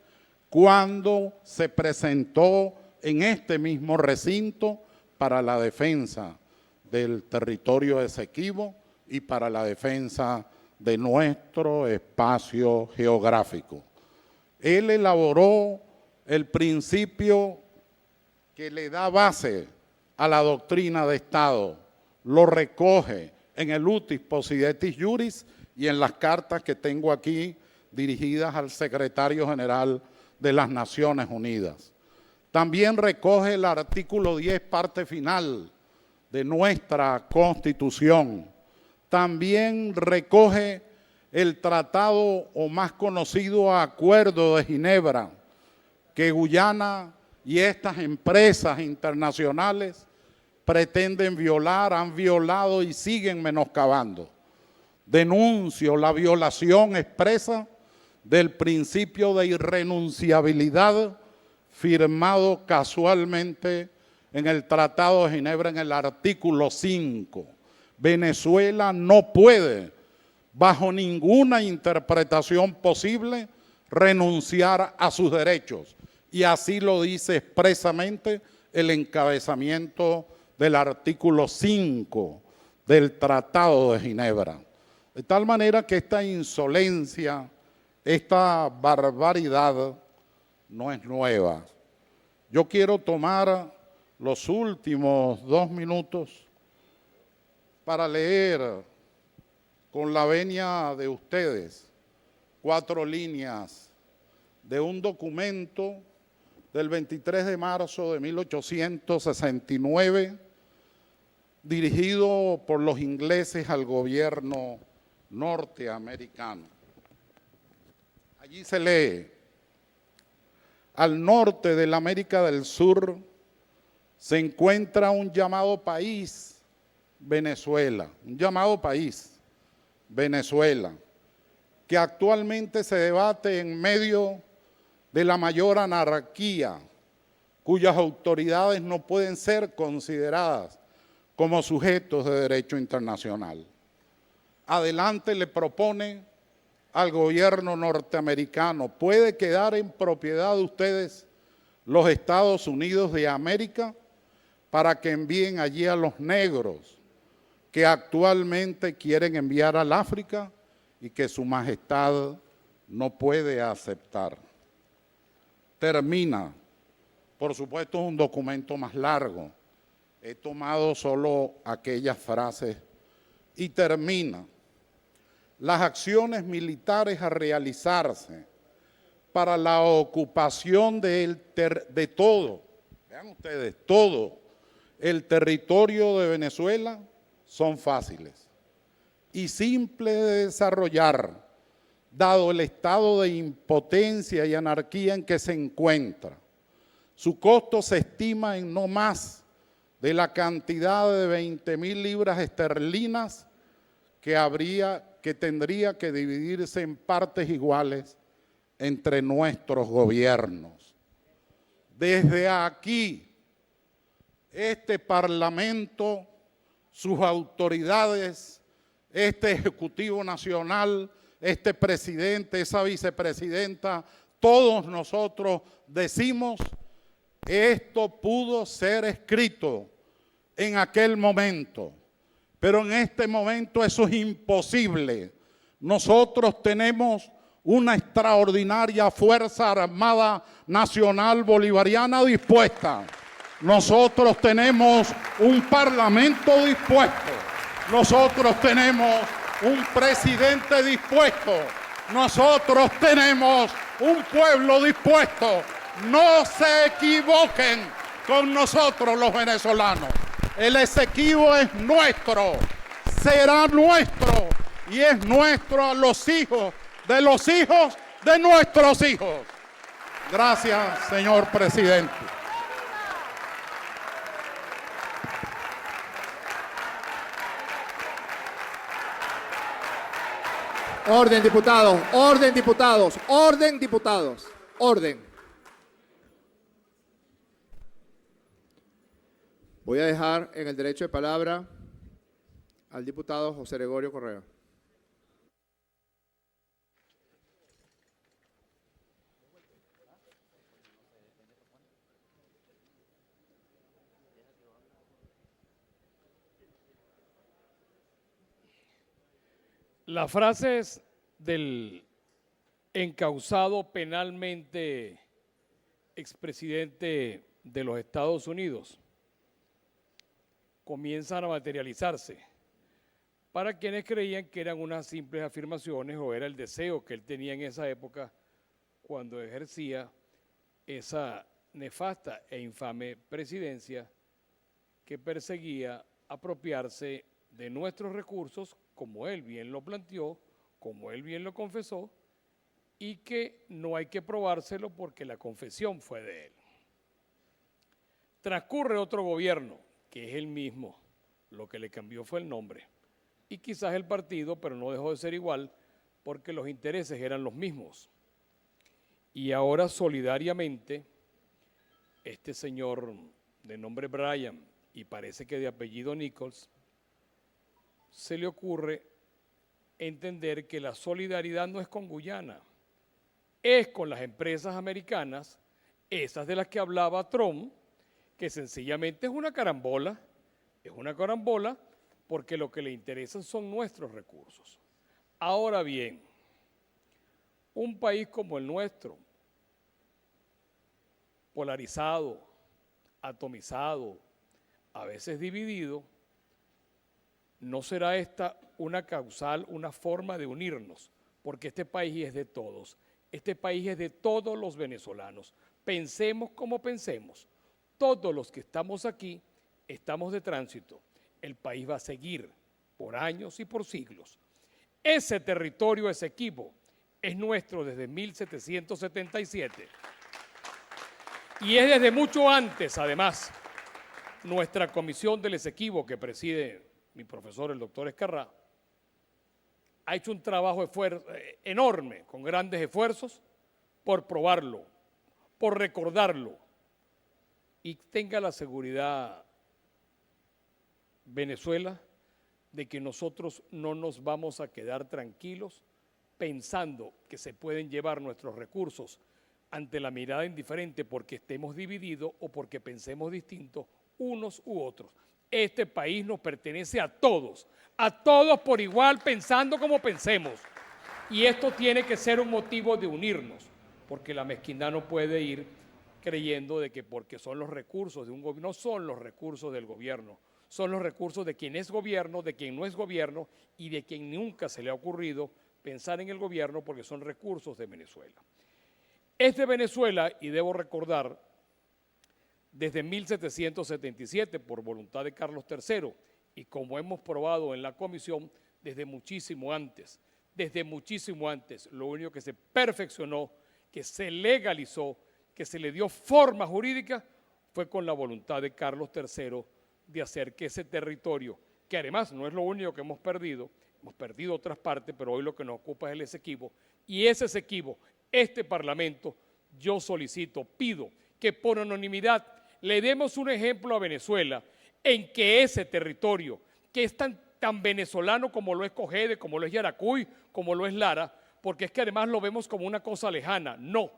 cuando se presentó en este mismo recinto para la defensa del territorio Esequibo y para la defensa de nuestro espacio geográfico. Él elaboró el principio que le da base a la doctrina de Estado, lo recoge en el Utis Possidetis Juris y en las cartas que tengo aquí dirigidas al secretario general de las Naciones Unidas. También recoge el artículo 10, parte final de nuestra Constitución. También recoge el tratado o más conocido Acuerdo de Ginebra, que Guyana y estas empresas internacionales pretenden violar, han violado y siguen menoscabando. Denuncio la violación expresa del principio de irrenunciabilidad firmado casualmente en el Tratado de Ginebra en el artículo 5. Venezuela no puede, bajo ninguna interpretación posible, renunciar a sus derechos. Y así lo dice expresamente el encabezamiento del artículo 5 del Tratado de Ginebra. De tal manera que esta insolencia, esta barbaridad no es nueva. Yo quiero tomar los últimos 2 minutos para leer con la venia de ustedes 4 líneas de un documento del 23 de marzo de 1869, dirigido por los ingleses al gobierno norteamericano. Allí se lee: al norte de la América del Sur se encuentra un llamado país, Venezuela, un llamado país, Venezuela, que actualmente se debate en medio de la mayor anarquía, cuyas autoridades no pueden ser consideradas como sujetos de derecho internacional. Adelante le propone al gobierno norteamericano: puede quedar en propiedad de ustedes los Estados Unidos de América para que envíen allí a los negros que actualmente quieren enviar al África y que su majestad no puede aceptar. Termina, por supuesto es un documento más largo, he tomado solo aquellas frases, y termina: las acciones militares a realizarse para la ocupación de todo, vean ustedes, todo el territorio de Venezuela son fáciles y simples de desarrollar, dado el estado de impotencia y anarquía en que se encuentra. Su costo se estima en no más de la cantidad de 20.000 libras esterlinas que tendría que dividirse en partes iguales entre nuestros gobiernos. Desde aquí, este Parlamento, sus autoridades, este Ejecutivo Nacional, este presidente, esa vicepresidenta, todos nosotros decimos, esto pudo ser escrito en aquel momento, pero en este momento eso es imposible. Nosotros tenemos una extraordinaria Fuerza Armada Nacional Bolivariana dispuesta. Nosotros tenemos un Parlamento dispuesto. Nosotros tenemos un presidente dispuesto. Nosotros tenemos un pueblo dispuesto. No se equivoquen con nosotros los venezolanos. El Esequibo es nuestro, será nuestro y es nuestro a los hijos de nuestros hijos. Gracias, señor presidente. Orden, diputados, orden, diputados, orden, diputados, orden. Voy a dejar en el derecho de palabra al diputado José Gregorio Correa. Las frases del encausado penalmente expresidente de los Estados Unidos comienzan a materializarse para quienes creían que eran unas simples afirmaciones o era el deseo que él tenía en esa época cuando ejercía esa nefasta e infame presidencia que perseguía apropiarse de nuestros recursos, como él bien lo planteó, como él bien lo confesó, y que no hay que probárselo porque la confesión fue de él. Transcurre otro gobierno, que es el mismo, lo que le cambió fue el nombre, y quizás el partido, pero no dejó de ser igual, porque los intereses eran los mismos. Y ahora solidariamente, este señor de nombre Bryan, y parece que de apellido Nichols, se le ocurre entender que la solidaridad no es con Guyana, es con las empresas americanas, esas de las que hablaba Trump, que sencillamente es una carambola porque lo que le interesan son nuestros recursos. Ahora bien, un país como el nuestro, polarizado, atomizado, a veces dividido, no será esta una causal, una forma de unirnos, porque este país es de todos, este país es de todos los venezolanos. Pensemos como pensemos, todos los que estamos aquí estamos de tránsito, el país va a seguir por años y por siglos. Ese territorio Esequibo es nuestro desde 1777 y es desde mucho antes, además, nuestra comisión del Esequibo que preside mi profesor, el doctor Escarrá, ha hecho un trabajo enorme, con grandes esfuerzos, por probarlo, por recordarlo. Y tenga la seguridad, Venezuela, de que nosotros no nos vamos a quedar tranquilos pensando que se pueden llevar nuestros recursos ante la mirada indiferente porque estemos divididos o porque pensemos distintos unos u otros. Este país nos pertenece a todos por igual, pensando como pensemos. Y esto tiene que ser un motivo de unirnos, porque la mezquindad no puede ir creyendo de que porque son los recursos de un gobierno, no son los recursos del gobierno, son los recursos de quien es gobierno, de quien no es gobierno y de quien nunca se le ha ocurrido pensar en el gobierno porque son recursos de Venezuela. Es de Venezuela y debo recordar, desde 1777 por voluntad de Carlos III y como hemos probado en la comisión, desde muchísimo antes. Lo único que se perfeccionó, que se legalizó, que se le dio forma jurídica, fue con la voluntad de Carlos III de hacer que ese territorio, que además no es lo único que hemos perdido otras partes, pero hoy lo que nos ocupa es el Esequibo, y ese Esequibo, este Parlamento, yo solicito, pido que por unanimidad le demos un ejemplo a Venezuela en que ese territorio, que es tan venezolano como lo es Cogede, como lo es Yaracuy, como lo es Lara, porque es que además lo vemos como una cosa lejana. No,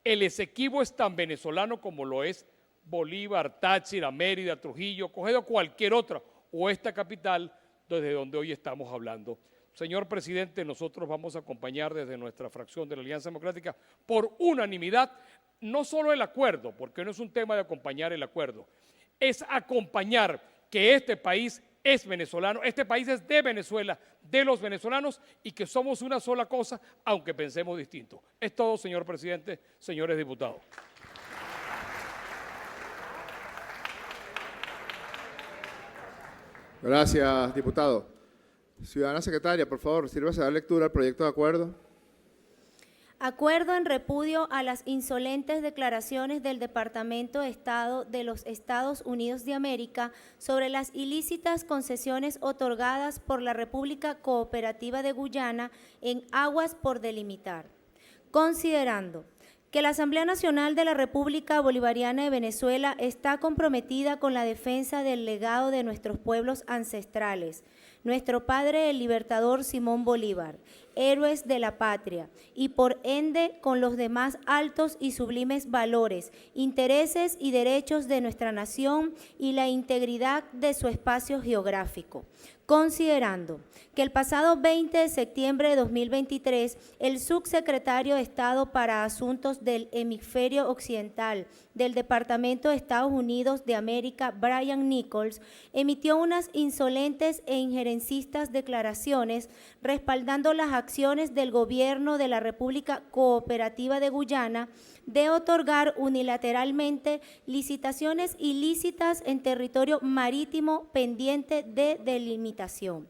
el Esequibo es tan venezolano como lo es Bolívar, Táchira, Mérida, Trujillo, Cogede o cualquier otra, o esta capital desde donde hoy estamos hablando. Señor presidente, nosotros vamos a acompañar desde nuestra fracción de la Alianza Democrática por unanimidad, no solo el acuerdo, porque no es un tema de acompañar el acuerdo, es acompañar que este país es venezolano, este país es de Venezuela, de los venezolanos y que somos una sola cosa, aunque pensemos distinto. Es todo, señor presidente, señores diputados. Gracias, diputado. Ciudadana secretaria, por favor, sírvase a dar lectura al proyecto de acuerdo. Acuerdo en repudio a las insolentes declaraciones del Departamento de Estado de los Estados Unidos de América sobre las ilícitas concesiones otorgadas por la República Cooperativa de Guyana en aguas por delimitar. Considerando que la Asamblea Nacional de la República Bolivariana de Venezuela está comprometida con la defensa del legado de nuestros pueblos ancestrales, nuestro padre el libertador Simón Bolívar, héroes de la patria, y por ende con los demás altos y sublimes valores, intereses y derechos de nuestra nación y la integridad de su espacio geográfico. Considerando que el pasado 20 de septiembre de 2023, el subsecretario de Estado para Asuntos del Hemisferio Occidental del Departamento de Estados Unidos de América, Brian Nichols, emitió unas insolentes e injerencistas declaraciones respaldando las acciones del gobierno de la República Cooperativa de Guyana de otorgar unilateralmente licitaciones ilícitas en territorio marítimo pendiente de delimitación.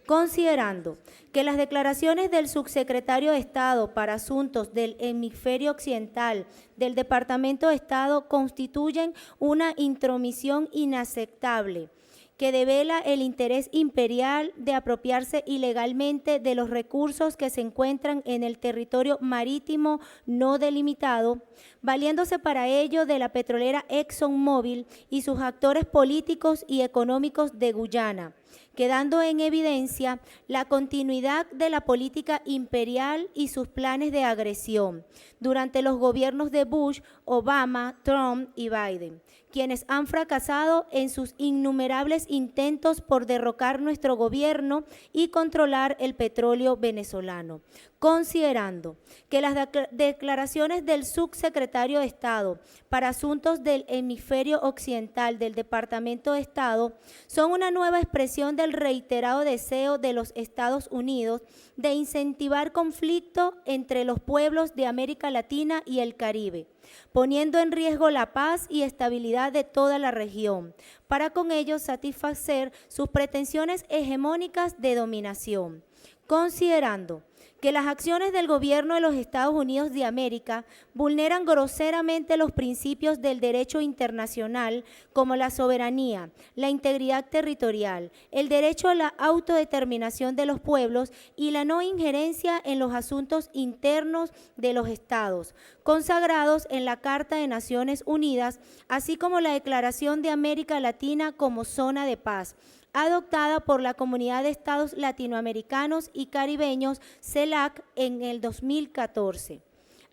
Considerando que las declaraciones del subsecretario de Estado para Asuntos del Hemisferio Occidental del Departamento de Estado constituyen una intromisión inaceptable que devela el interés imperial de apropiarse ilegalmente de los recursos que se encuentran en el territorio marítimo no delimitado, valiéndose para ello de la petrolera ExxonMobil y sus actores políticos y económicos de Guyana, quedando en evidencia la continuidad de la política imperial y sus planes de agresión durante los gobiernos de Bush, Obama, Trump y Biden, quienes han fracasado en sus innumerables intentos por derrocar nuestro gobierno y controlar el petróleo venezolano. Considerando que las declaraciones del subsecretario de Estado para Asuntos del Hemisferio Occidental del Departamento de Estado son una nueva expresión del reiterado deseo de los Estados Unidos de incentivar conflicto entre los pueblos de América Latina y el Caribe, poniendo en riesgo la paz y estabilidad de toda la región, para con ello satisfacer sus pretensiones hegemónicas de dominación. Considerando que las acciones del gobierno de los Estados Unidos de América vulneran groseramente los principios del derecho internacional como la soberanía, la integridad territorial, el derecho a la autodeterminación de los pueblos y la no injerencia en los asuntos internos de los estados, consagrados en la Carta de Naciones Unidas, así como la Declaración de América Latina como zona de paz, adoptada por la Comunidad de Estados Latinoamericanos y Caribeños, CELAC, en el 2014.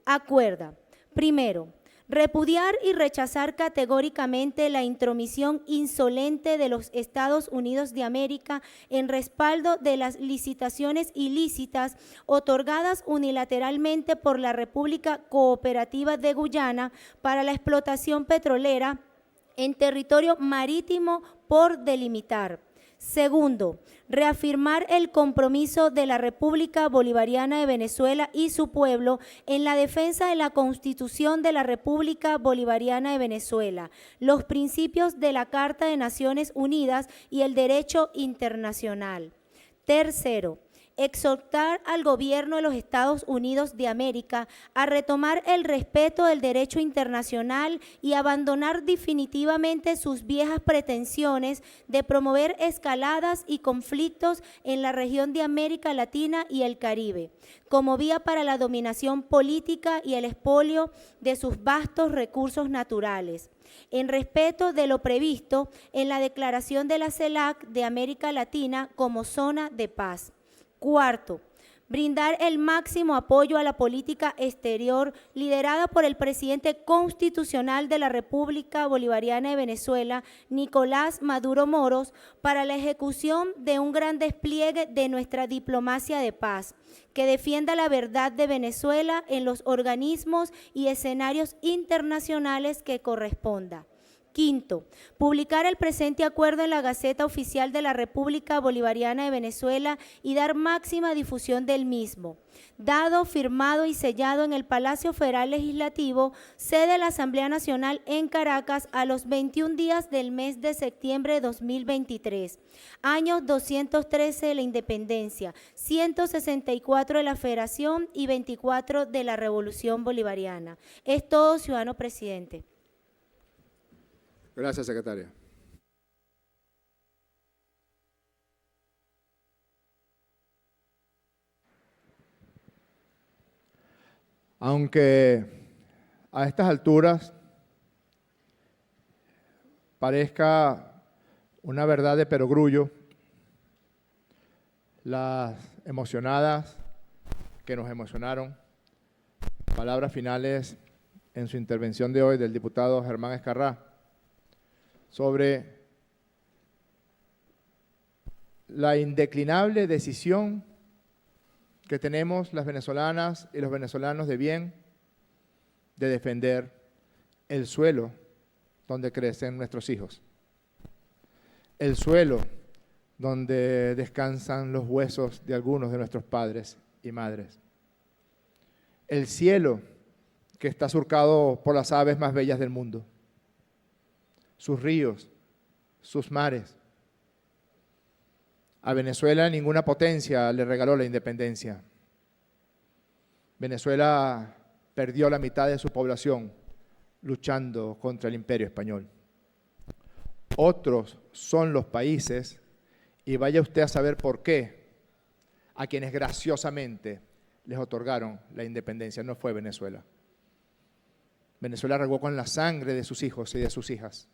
Acuerda, primero, repudiar y rechazar categóricamente la intromisión insolente de los Estados Unidos de América en respaldo de las licitaciones ilícitas otorgadas unilateralmente por la República Cooperativa de Guyana para la explotación petrolera en territorio marítimo por delimitar. Segundo, reafirmar el compromiso de la República Bolivariana de Venezuela y su pueblo en la defensa de la Constitución de la República Bolivariana de Venezuela, los principios de la Carta de Naciones Unidas y el derecho internacional. Tercero, exhortar al gobierno de los Estados Unidos de América a retomar el respeto del derecho internacional y abandonar definitivamente sus viejas pretensiones de promover escaladas y conflictos en la región de América Latina y el Caribe, como vía para la dominación política y el expolio de sus vastos recursos naturales, en respeto de lo previsto en la Declaración de la CELAC de América Latina como zona de paz. Cuarto, brindar el máximo apoyo a la política exterior liderada por el presidente constitucional de la República Bolivariana de Venezuela, Nicolás Maduro Moros, para la ejecución de un gran despliegue de nuestra diplomacia de paz, que defienda la verdad de Venezuela en los organismos y escenarios internacionales que corresponda. Quinto, publicar el presente acuerdo en la Gaceta Oficial de la República Bolivariana de Venezuela y dar máxima difusión del mismo. Dado, firmado y sellado en el Palacio Federal Legislativo, sede de la Asamblea Nacional en Caracas a los 21 días del mes de septiembre de 2023. Años 213 de la Independencia, 164 de la Federación y 24 de la Revolución Bolivariana. Es todo, ciudadano presidente. Gracias, secretaria. Aunque a estas alturas parezca una verdad de perogrullo, las emocionadas que nos emocionaron, palabras finales en su intervención de hoy del diputado Germán Escarrá, sobre la indeclinable decisión que tenemos las venezolanas y los venezolanos de bien de defender el suelo donde crecen nuestros hijos, el suelo donde descansan los huesos de algunos de nuestros padres y madres, el cielo que está surcado por las aves más bellas del mundo, sus ríos, sus mares. A Venezuela ninguna potencia le regaló la independencia. Venezuela perdió la mitad de su población luchando contra el Imperio Español. Otros son los países, y vaya usted a saber por qué, a quienes graciosamente les otorgaron la independencia. No fue Venezuela. Venezuela regó con la sangre de sus hijos y de sus hijas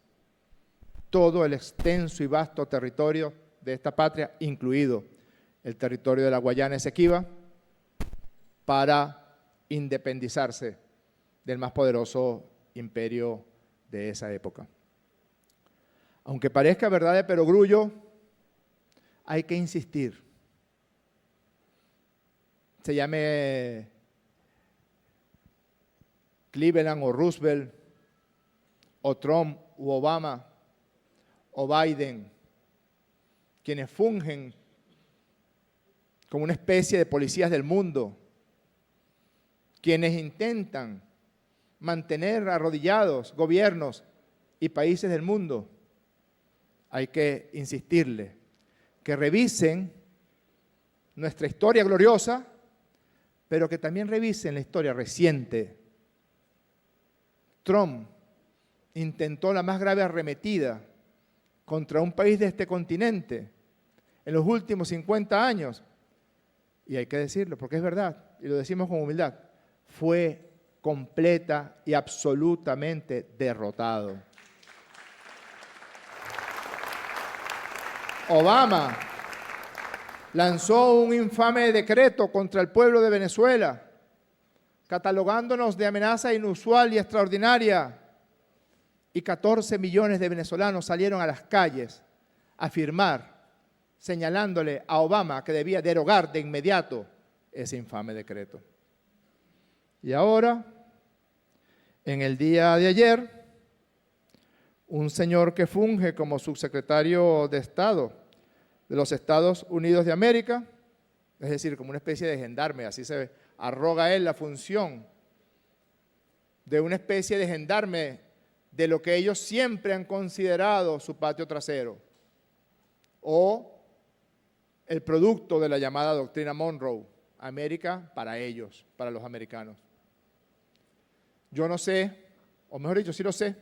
todo el extenso y vasto territorio de esta patria, incluido el territorio de la Guayana Esequiba, para independizarse del más poderoso imperio de esa época. Aunque parezca verdad de perogrullo, hay que insistir. Se llame Cleveland o Roosevelt, o Trump u Obama, o Biden, quienes fungen como una especie de policías del mundo, quienes intentan mantener arrodillados gobiernos y países del mundo, hay que insistirle que revisen nuestra historia gloriosa, pero que también revisen la historia reciente. Trump intentó la más grave arremetida contra un país de este continente en los últimos 50 años, y hay que decirlo porque es verdad, y lo decimos con humildad, fue completa y absolutamente derrotado. Obama lanzó un infame decreto contra el pueblo de Venezuela, catalogándonos de amenaza inusual y extraordinaria, y 14 millones de venezolanos salieron a las calles a firmar, señalándole a Obama que debía derogar de inmediato ese infame decreto. Y ahora, en el día de ayer, un señor que funge como subsecretario de Estado de los Estados Unidos de América, es decir, como una especie de gendarme, así se arroga él la función de una especie de gendarme de lo que ellos siempre han considerado su patio trasero, o el producto de la llamada doctrina Monroe, América para ellos, para los americanos. Yo no sé, o mejor dicho, sí lo sé,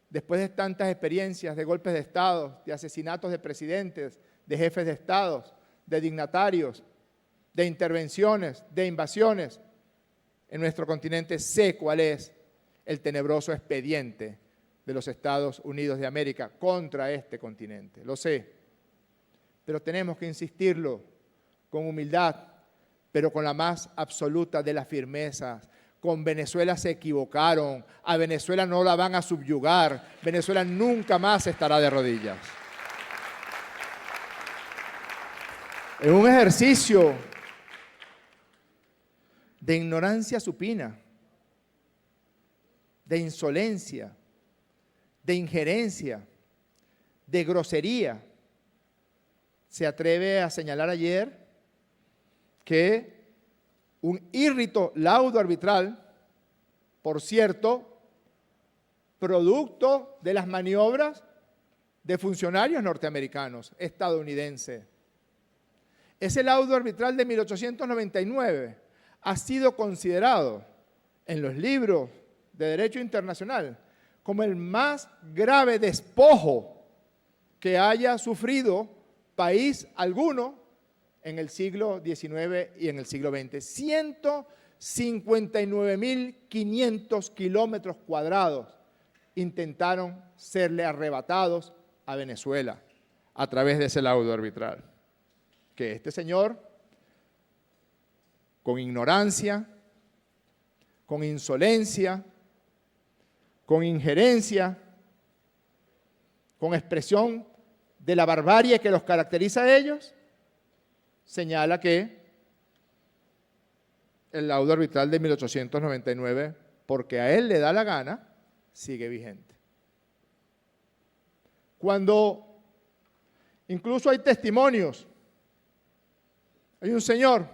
después de tantas experiencias de golpes de Estado, de asesinatos de presidentes, de jefes de Estados, de dignatarios, de intervenciones, de invasiones, en nuestro continente sé cuál es el tenebroso expediente de los Estados Unidos de América contra este continente, lo sé. Pero tenemos que insistirlo con humildad, pero con la más absoluta de las firmezas. Con Venezuela se equivocaron, a Venezuela no la van a subyugar, Venezuela nunca más estará de rodillas. En un ejercicio de ignorancia supina, de insolencia, de injerencia, de grosería, se atreve a señalar ayer que un írrito laudo arbitral, por cierto, producto de las maniobras de funcionarios norteamericanos, estadounidenses. Ese laudo arbitral de 1899 ha sido considerado en los libros de derecho internacional como el más grave despojo que haya sufrido país alguno en el siglo XIX y en el siglo XX. 159.500 kilómetros cuadrados intentaron serle arrebatados a Venezuela a través de ese laudo arbitral. Que este señor, con ignorancia, con insolencia, con injerencia, con expresión de la barbarie que los caracteriza a ellos, señala que el laudo arbitral de 1899, porque a él le da la gana, sigue vigente. Cuando incluso hay testimonios, hay un señor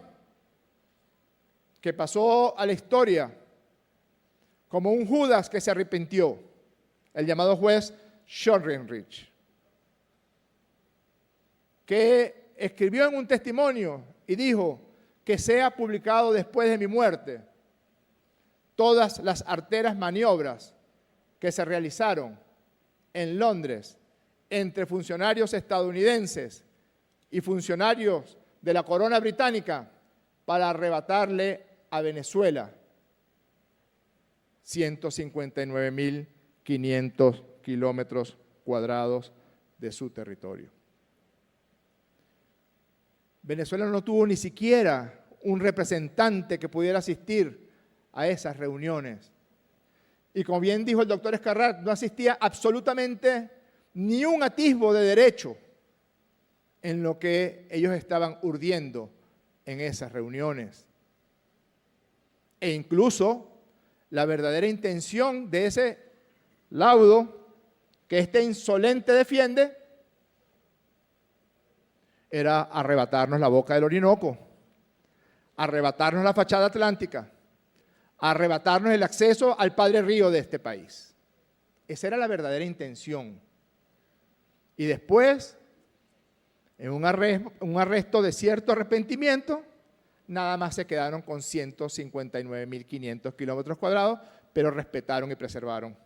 que pasó a la historia como un Judas que se arrepintió, el llamado juez Shortridge, que escribió en un testimonio y dijo que sea publicado después de mi muerte todas las arteras maniobras que se realizaron en Londres entre funcionarios estadounidenses y funcionarios de la corona británica para arrebatarle a Venezuela 159.500 kilómetros cuadrados de su territorio. Venezuela no tuvo ni siquiera un representante que pudiera asistir a esas reuniones. Y como bien dijo el doctor Escarrat, no asistía absolutamente ni un atisbo de derecho en lo que ellos estaban urdiendo en esas reuniones. E incluso la verdadera intención de ese laudo que este insolente defiende era arrebatarnos la boca del Orinoco, arrebatarnos la fachada atlántica, arrebatarnos el acceso al padre río de este país. Esa era la verdadera intención. Y después, en un arresto de cierto arrepentimiento, nada más se quedaron con 159.500 kilómetros cuadrados, pero respetaron y preservaron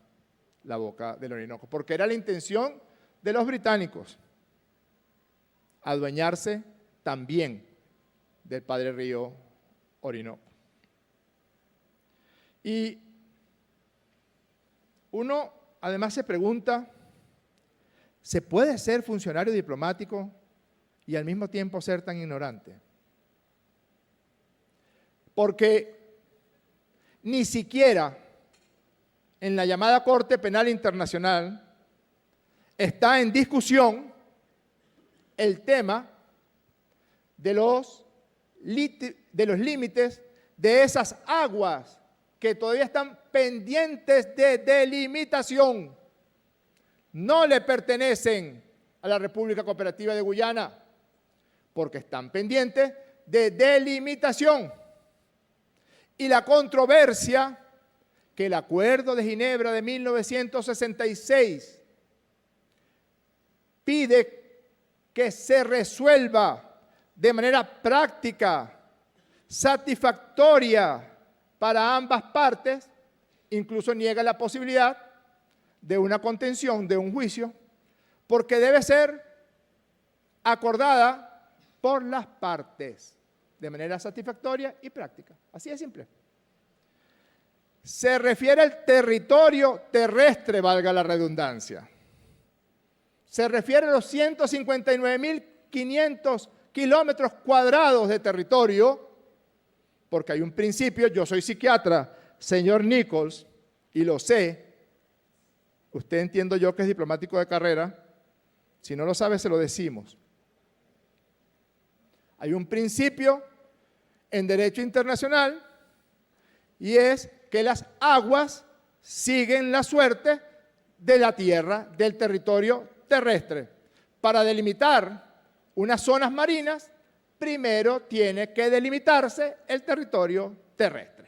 la boca del Orinoco, porque era la intención de los británicos adueñarse también del padre río Orinoco. Y uno además se pregunta, ¿se puede ser funcionario diplomático y al mismo tiempo ser tan ignorante? Porque ni siquiera en la llamada Corte Penal Internacional está en discusión el tema de los límites de esas aguas que todavía están pendientes de delimitación. No le pertenecen a la República Cooperativa de Guyana, porque están pendientes de delimitación. Y la controversia que el Acuerdo de Ginebra de 1966 pide que se resuelva de manera práctica, satisfactoria para ambas partes, incluso niega la posibilidad de una contención, de un juicio, porque debe ser acordada por las partes de manera satisfactoria y práctica. Así de simple. Se refiere al territorio terrestre, valga la redundancia. Se refiere a los 159.500 kilómetros cuadrados de territorio, porque hay un principio, yo soy psiquiatra, señor Nichols, y lo sé, usted entiendo yo que es diplomático de carrera, si no lo sabe se lo decimos. Hay un principio en derecho internacional y es que las aguas siguen la suerte de la tierra, del territorio terrestre. Para delimitar unas zonas marinas, primero tiene que delimitarse el territorio terrestre.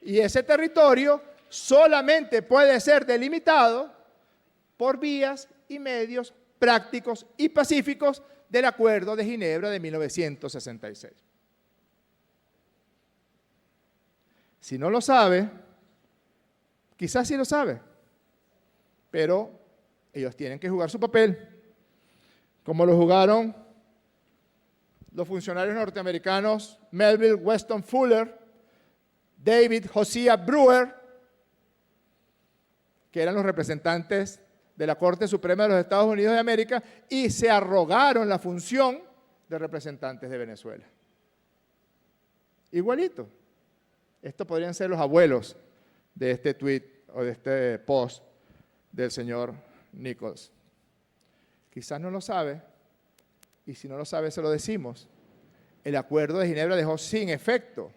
Y ese territorio solamente puede ser delimitado por vías y medios prácticos y pacíficos del Acuerdo de Ginebra de 1966. Si no lo sabe, quizás sí lo sabe, pero ellos tienen que jugar su papel, como lo jugaron los funcionarios norteamericanos Melville Weston Fuller, David Josiah Brewer, que eran los representantes de la Corte Suprema de los Estados Unidos de América y se arrogaron la función de representantes de Venezuela. Igualito. Estos podrían ser los abuelos de este tweet o de este post del señor Nichols. Quizás no lo sabe, y si no lo sabe se lo decimos. El Acuerdo de Ginebra dejó sin efecto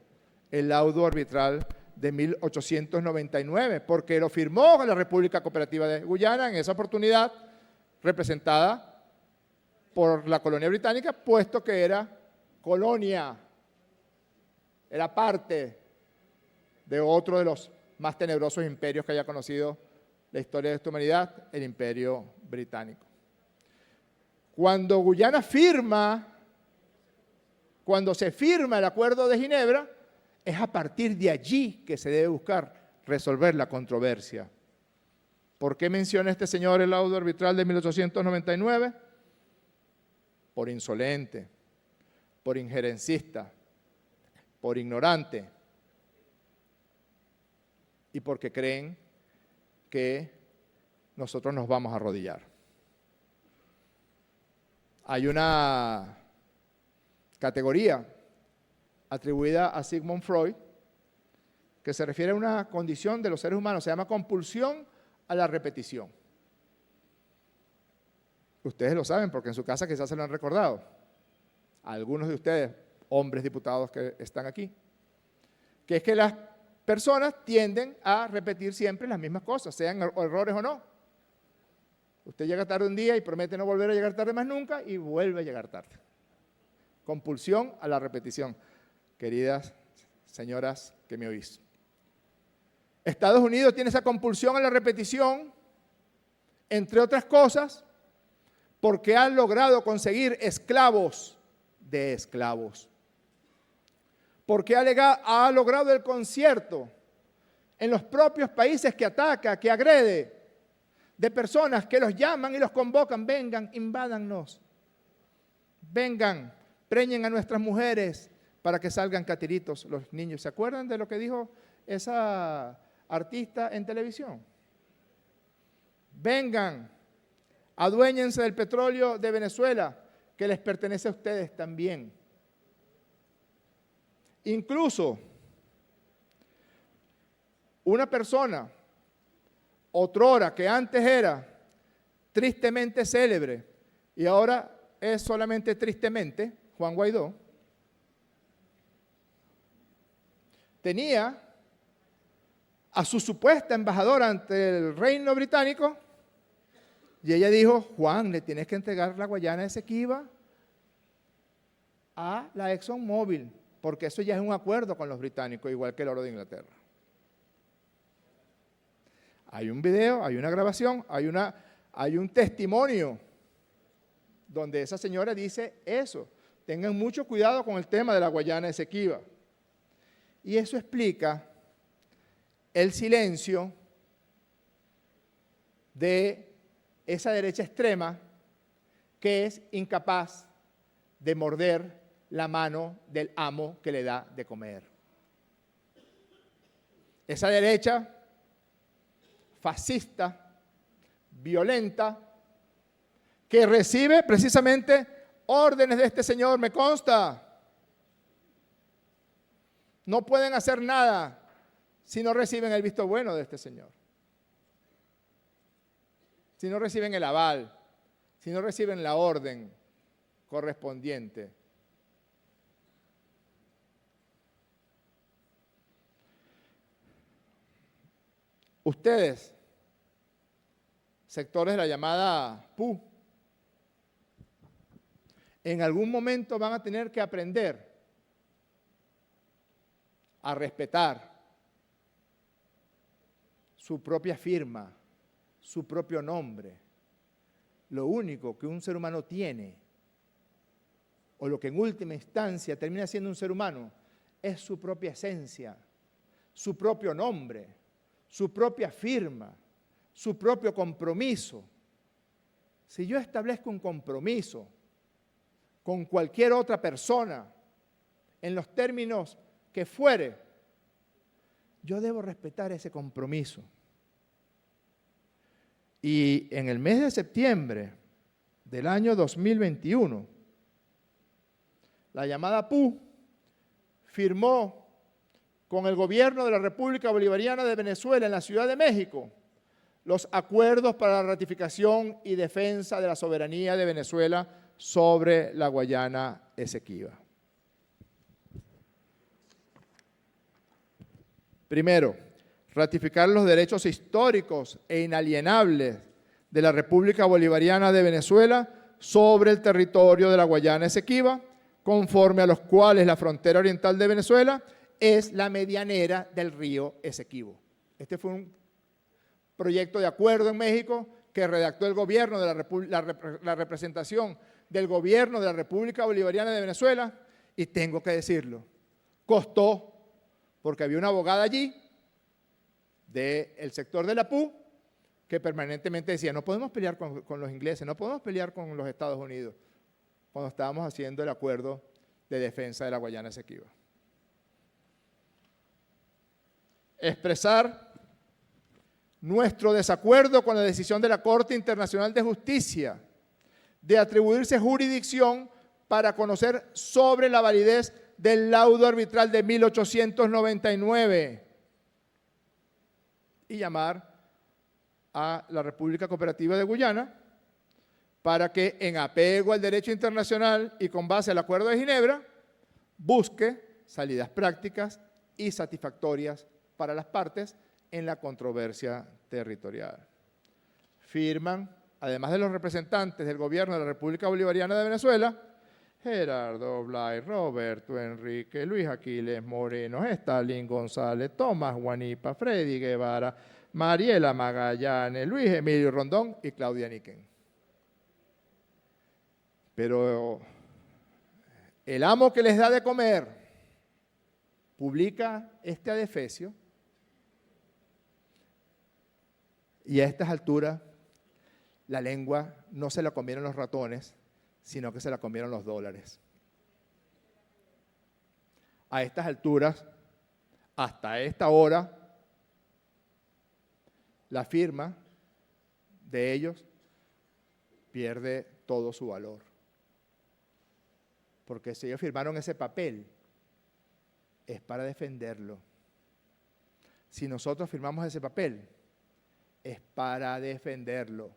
el laudo arbitral de 1899, porque lo firmó la República Cooperativa de Guyana en esa oportunidad, representada por la colonia británica, puesto que era colonia, era parte de otro de los más tenebrosos imperios que haya conocido la historia de esta humanidad, el Imperio Británico. Cuando Guyana cuando se firma el Acuerdo de Ginebra, es a partir de allí que se debe buscar resolver la controversia. ¿Por qué menciona este señor el laudo arbitral de 1899? Por insolente, por injerencista, por ignorante y porque creen que nosotros nos vamos a arrodillar. Hay una categoría atribuida a Sigmund Freud, que se refiere a una condición de los seres humanos, se llama compulsión a la repetición. Ustedes lo saben porque en su casa quizás se lo han recordado. Algunos de ustedes, hombres diputados que están aquí, que es que las personas tienden a repetir siempre las mismas cosas, sean errores o no. Usted llega tarde un día y promete no volver a llegar tarde más nunca y vuelve a llegar tarde. Compulsión a la repetición. Queridas señoras que me oís. Estados Unidos tiene esa compulsión a la repetición, entre otras cosas, porque han logrado conseguir esclavos de esclavos. Porque ha logrado el concierto en los propios países que ataca, que agrede, de personas que los llaman y los convocan, vengan, invádannos, vengan, preñen a nuestras mujeres para que salgan catiritos los niños. ¿Se acuerdan de lo que dijo esa artista en televisión? Vengan, aduéñense del petróleo de Venezuela, que les pertenece a ustedes también. Incluso una persona, otrora, que antes era tristemente célebre y ahora es solamente tristemente, Juan Guaidó, tenía a su supuesta embajadora ante el reino británico Y ella dijo, Juan, le tienes que entregar la Guayana Esequiba a la ExxonMobil, porque eso ya es un acuerdo con los británicos, igual que el oro de Inglaterra. Hay un video, hay una grabación, hay un testimonio donde esa señora dice eso. Tengan mucho cuidado con el tema de la Guayana Esequiba. Y eso explica el silencio de esa derecha extrema que es incapaz de morder la mano del amo que le da de comer. Esa derecha fascista, violenta, que recibe precisamente órdenes de este señor, me consta. No pueden hacer nada si no reciben el visto bueno de este señor. Si no reciben el aval, si no reciben la orden correspondiente. Ustedes, sectores de la llamada PU, en algún momento van a tener que aprender a respetar su propia firma, su propio nombre. Lo único que un ser humano tiene, o lo que en última instancia termina siendo un ser humano, es su propia esencia, su propio nombre, su propia firma, su propio compromiso. Si yo establezco un compromiso con cualquier otra persona, en los términos que fuere, yo debo respetar ese compromiso. Y en el mes de septiembre del año 2021, la llamada PU firmó con el gobierno de la República Bolivariana de Venezuela en la Ciudad de México los acuerdos para la ratificación y defensa de la soberanía de Venezuela sobre la Guayana Esequiba. Primero, ratificar los derechos históricos e inalienables de la República Bolivariana de Venezuela sobre el territorio de la Guayana Esequiba, conforme a los cuales la frontera oriental de Venezuela es la medianera del río Esequibo. Este fue un proyecto de acuerdo en México que redactó el gobierno de la representación del gobierno de la República Bolivariana de Venezuela, y tengo que decirlo, costó, porque había una abogada allí del sector de la PU que permanentemente decía, no podemos pelear con los ingleses, no podemos pelear con los Estados Unidos, cuando estábamos haciendo el acuerdo de defensa de la Guayana Esequiba. Expresar nuestro desacuerdo con la decisión de la Corte Internacional de Justicia de atribuirse jurisdicción para conocer sobre la validez del laudo arbitral de 1899 y llamar a la República Cooperativa de Guyana para que, en apego al derecho internacional y con base al Acuerdo de Ginebra, busque salidas prácticas y satisfactorias para las partes en la controversia territorial. Firman, además de los representantes del gobierno de la República Bolivariana de Venezuela, Gerardo Blay, Roberto Enrique, Luis Aquiles Moreno, Stalin González, Tomás Guanipa, Freddy Guevara, Mariela Magallanes, Luis Emilio Rondón y Claudia Niquén. Pero el amo que les da de comer publica este adefesio y a estas alturas la lengua no se la comieron los ratones, sino que se la comieron los dólares. A estas alturas, hasta esta hora, la firma de ellos pierde todo su valor. Porque si ellos firmaron ese papel, es para defenderlo. Si nosotros firmamos ese papel, es para defenderlo.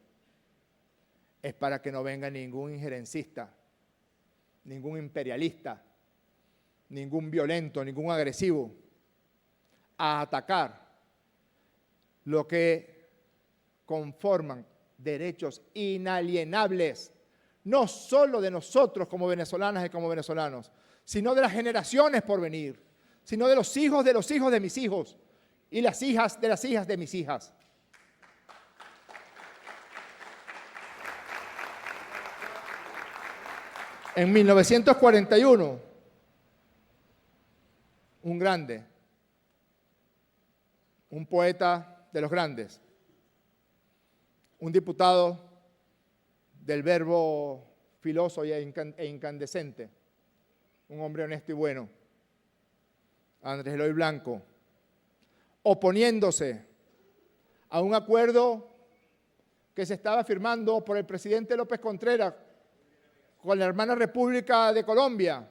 Es para que no venga ningún injerencista, ningún imperialista, ningún violento, ningún agresivo a atacar lo que conforman derechos inalienables, no solo de nosotros como venezolanas y como venezolanos, sino de las generaciones por venir, sino de los hijos de mis hijos y las hijas de mis hijas. En 1941, un grande, un poeta de los grandes, un diputado del verbo filoso e incandescente, un hombre honesto y bueno, Andrés Eloy Blanco, oponiéndose a un acuerdo que se estaba firmando por el presidente López Contreras con la hermana República de Colombia,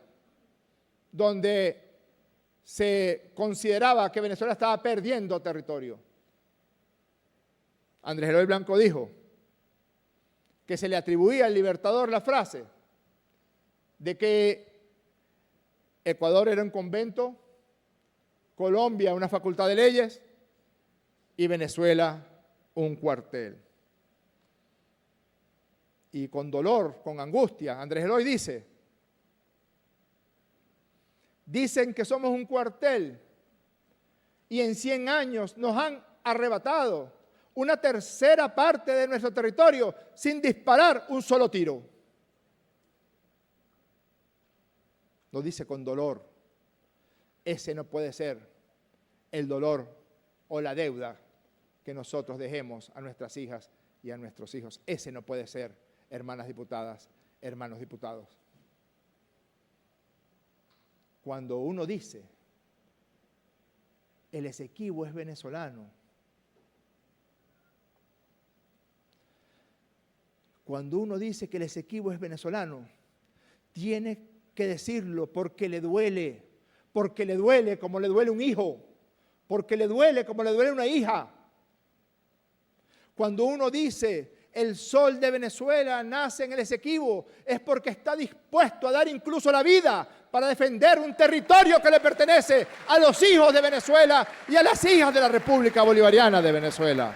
donde se consideraba que Venezuela estaba perdiendo territorio. Andrés Eloy Blanco dijo que se le atribuía al Libertador la frase de que Ecuador era un convento, Colombia una facultad de leyes y Venezuela un cuartel. Y con dolor, con angustia, Andrés Eloy dice: dicen que somos un cuartel y en 100 años nos han arrebatado una tercera parte de nuestro territorio sin disparar un solo tiro. Lo dice con dolor. Ese no puede ser el dolor o la deuda que nosotros dejemos a nuestras hijas y a nuestros hijos. Ese no puede ser, hermanas diputadas, hermanos diputados. Cuando uno dice, el Esequibo es venezolano, cuando uno dice que el Esequibo es venezolano, tiene que decirlo porque le duele como le duele un hijo, porque le duele como le duele una hija. Cuando uno dice, el sol de Venezuela nace en el Esequibo, es porque está dispuesto a dar incluso la vida para defender un territorio que le pertenece a los hijos de Venezuela y a las hijas de la República Bolivariana de Venezuela.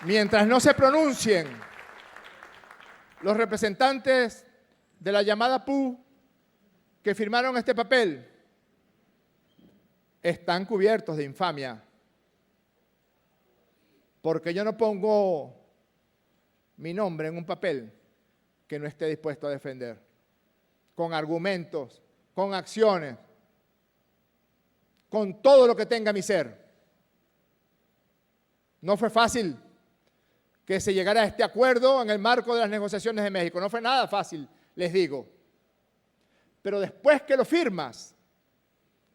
Mientras no se pronuncien los representantes de la llamada PU que firmaron este papel, están cubiertos de infamia. Porque yo no pongo mi nombre en un papel que no esté dispuesto a defender, con argumentos, con acciones, con todo lo que tenga mi ser. No fue fácil que se llegara a este acuerdo en el marco de las negociaciones de México. No fue nada fácil, les digo. Pero después que lo firmas,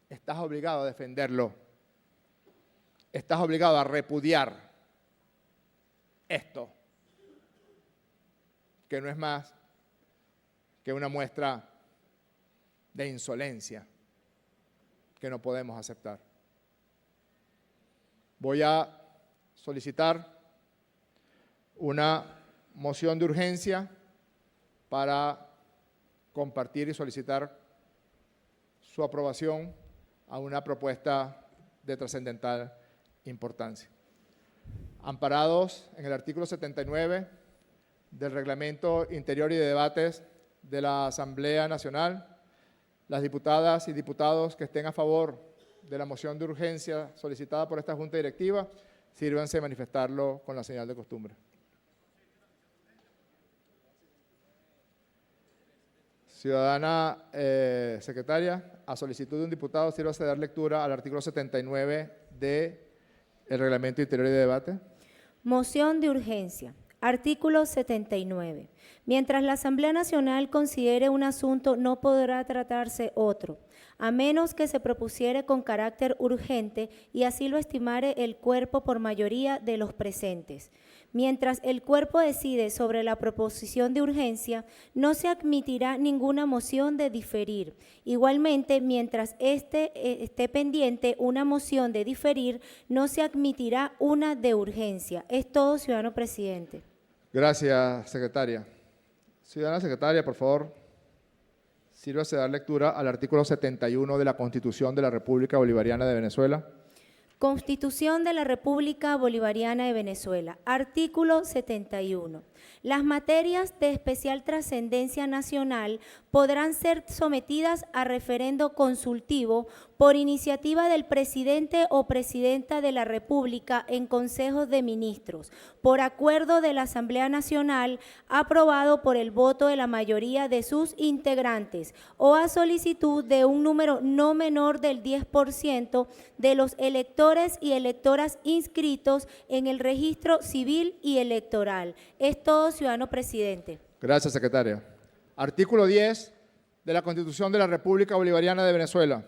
estás obligado a defenderlo. Estás obligado a repudiar esto, que no es más que una muestra de insolencia que no podemos aceptar. Voy a solicitar una moción de urgencia para compartir y solicitar su aprobación a una propuesta de trascendental importancia. Amparados en el artículo 79 del Reglamento Interior y de Debates de la Asamblea Nacional, las diputadas y diputados que estén a favor de la moción de urgencia solicitada por esta Junta Directiva, sírvanse a manifestarlo con la señal de costumbre. Ciudadana secretaria, a solicitud de un diputado, sírvase a dar lectura al artículo 79 del Reglamento Interior y de Debate. Moción de urgencia. Artículo 79. Mientras la Asamblea Nacional considere un asunto, no podrá tratarse otro, a menos que se propusiere con carácter urgente y así lo estimare el cuerpo por mayoría de los presentes. Mientras el cuerpo decide sobre la proposición de urgencia, no se admitirá ninguna moción de diferir. Igualmente, mientras esté pendiente una moción de diferir, no se admitirá una de urgencia. Es todo, ciudadano presidente. Gracias, secretaria. Ciudadana secretaria, por favor, sírvase a dar lectura al artículo 71 de la Constitución de la República Bolivariana de Venezuela. Constitución de la República Bolivariana de Venezuela. Artículo 71. Las materias de especial trascendencia nacional podrán ser sometidas a referendo consultivo por iniciativa del presidente o presidenta de la República en consejos de ministros, por acuerdo de la Asamblea Nacional aprobado por el voto de la mayoría de sus integrantes o a solicitud de un número no menor del 10% de los electores y electoras inscritos en el registro civil y electoral. Es todo, ciudadano presidente. Gracias, secretaria. Artículo 10 de la Constitución de la República Bolivariana de Venezuela.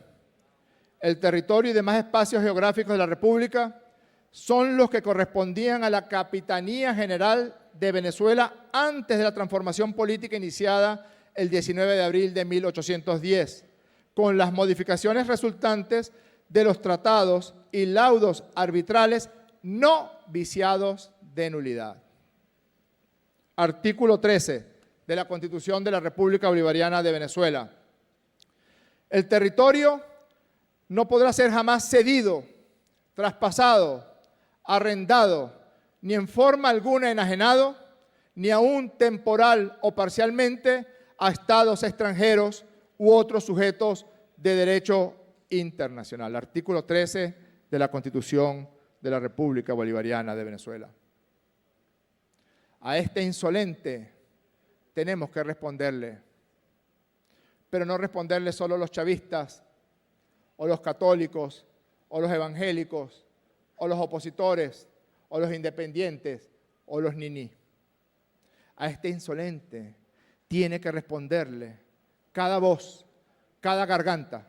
El territorio y demás espacios geográficos de la República son los que correspondían a la Capitanía General de Venezuela antes de la transformación política iniciada el 19 de abril de 1810, con las modificaciones resultantes de los tratados y laudos arbitrales no viciados de nulidad. Artículo 13 de la Constitución de la República Bolivariana de Venezuela. El territorio no podrá ser jamás cedido, traspasado, arrendado, ni en forma alguna enajenado, ni aún temporal o parcialmente a estados extranjeros u otros sujetos de derecho internacional. Artículo 13 de la Constitución de la República Bolivariana de Venezuela. A este insolente tenemos que responderle, pero no responderle solo los chavistas, o los católicos, o los evangélicos, o los opositores, o los independientes, o los niní. A este insolente tiene que responderle cada voz, cada garganta,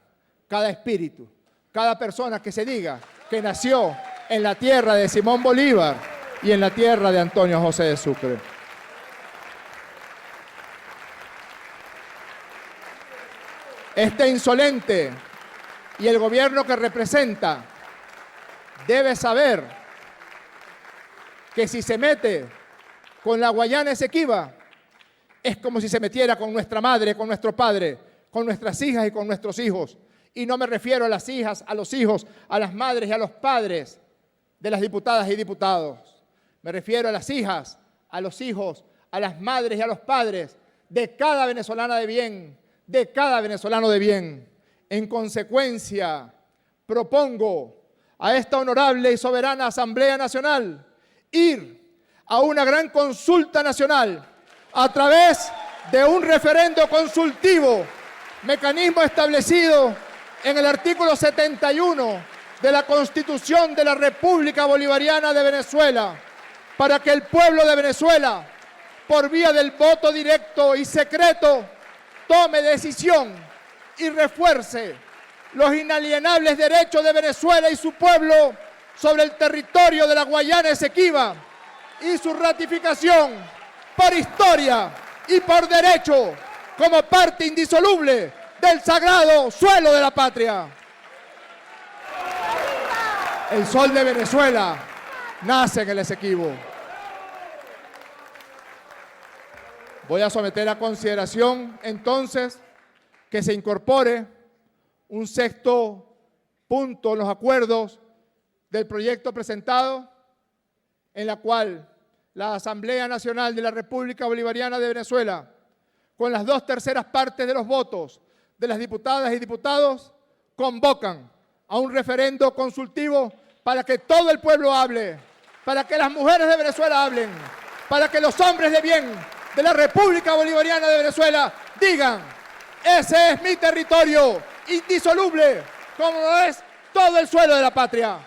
cada espíritu, cada persona que se diga que nació en la tierra de Simón Bolívar y en la tierra de Antonio José de Sucre. Este insolente y el gobierno que representa debe saber que si se mete con la Guayana Esequiba es como si se metiera con nuestra madre, con nuestro padre, con nuestras hijas y con nuestros hijos. Y no me refiero a las hijas, a los hijos, a las madres y a los padres de las diputadas y diputados. Me refiero a las hijas, a los hijos, a las madres y a los padres de cada venezolana de bien, de cada venezolano de bien. En consecuencia, propongo a esta honorable y soberana Asamblea Nacional ir a una gran consulta nacional a través de un referendo consultivo, mecanismo establecido en el artículo 71 de la Constitución de la República Bolivariana de Venezuela, para que el pueblo de Venezuela, por vía del voto directo y secreto, tome decisión y refuerce los inalienables derechos de Venezuela y su pueblo sobre el territorio de la Guayana Esequiba y su ratificación por historia y por derecho como parte indisoluble del sagrado suelo de la patria. El sol de Venezuela nace en el Esequibo. Voy a someter a consideración entonces que se incorpore un sexto punto en los acuerdos del proyecto presentado, en la cual la Asamblea Nacional de la República Bolivariana de Venezuela, con las 2/3 partes de los votos de las diputadas y diputados, convocan a un referendo consultivo para que todo el pueblo hable, para que las mujeres de Venezuela hablen, para que los hombres de bien de la República Bolivariana de Venezuela digan: ese es mi territorio indisoluble, como lo es todo el suelo de la patria.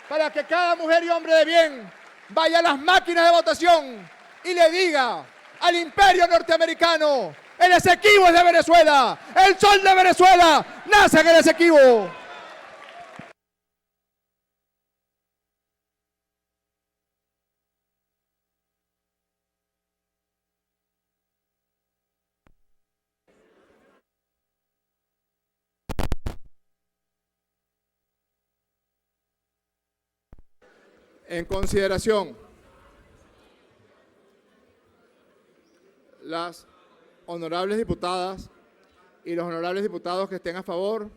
Para que cada mujer y hombre de bien vaya a las máquinas de votación y le diga al imperio norteamericano: el Esequibo es de Venezuela, el sol de Venezuela nace en el Esequibo. En consideración, las honorables diputadas y los honorables diputados que estén a favor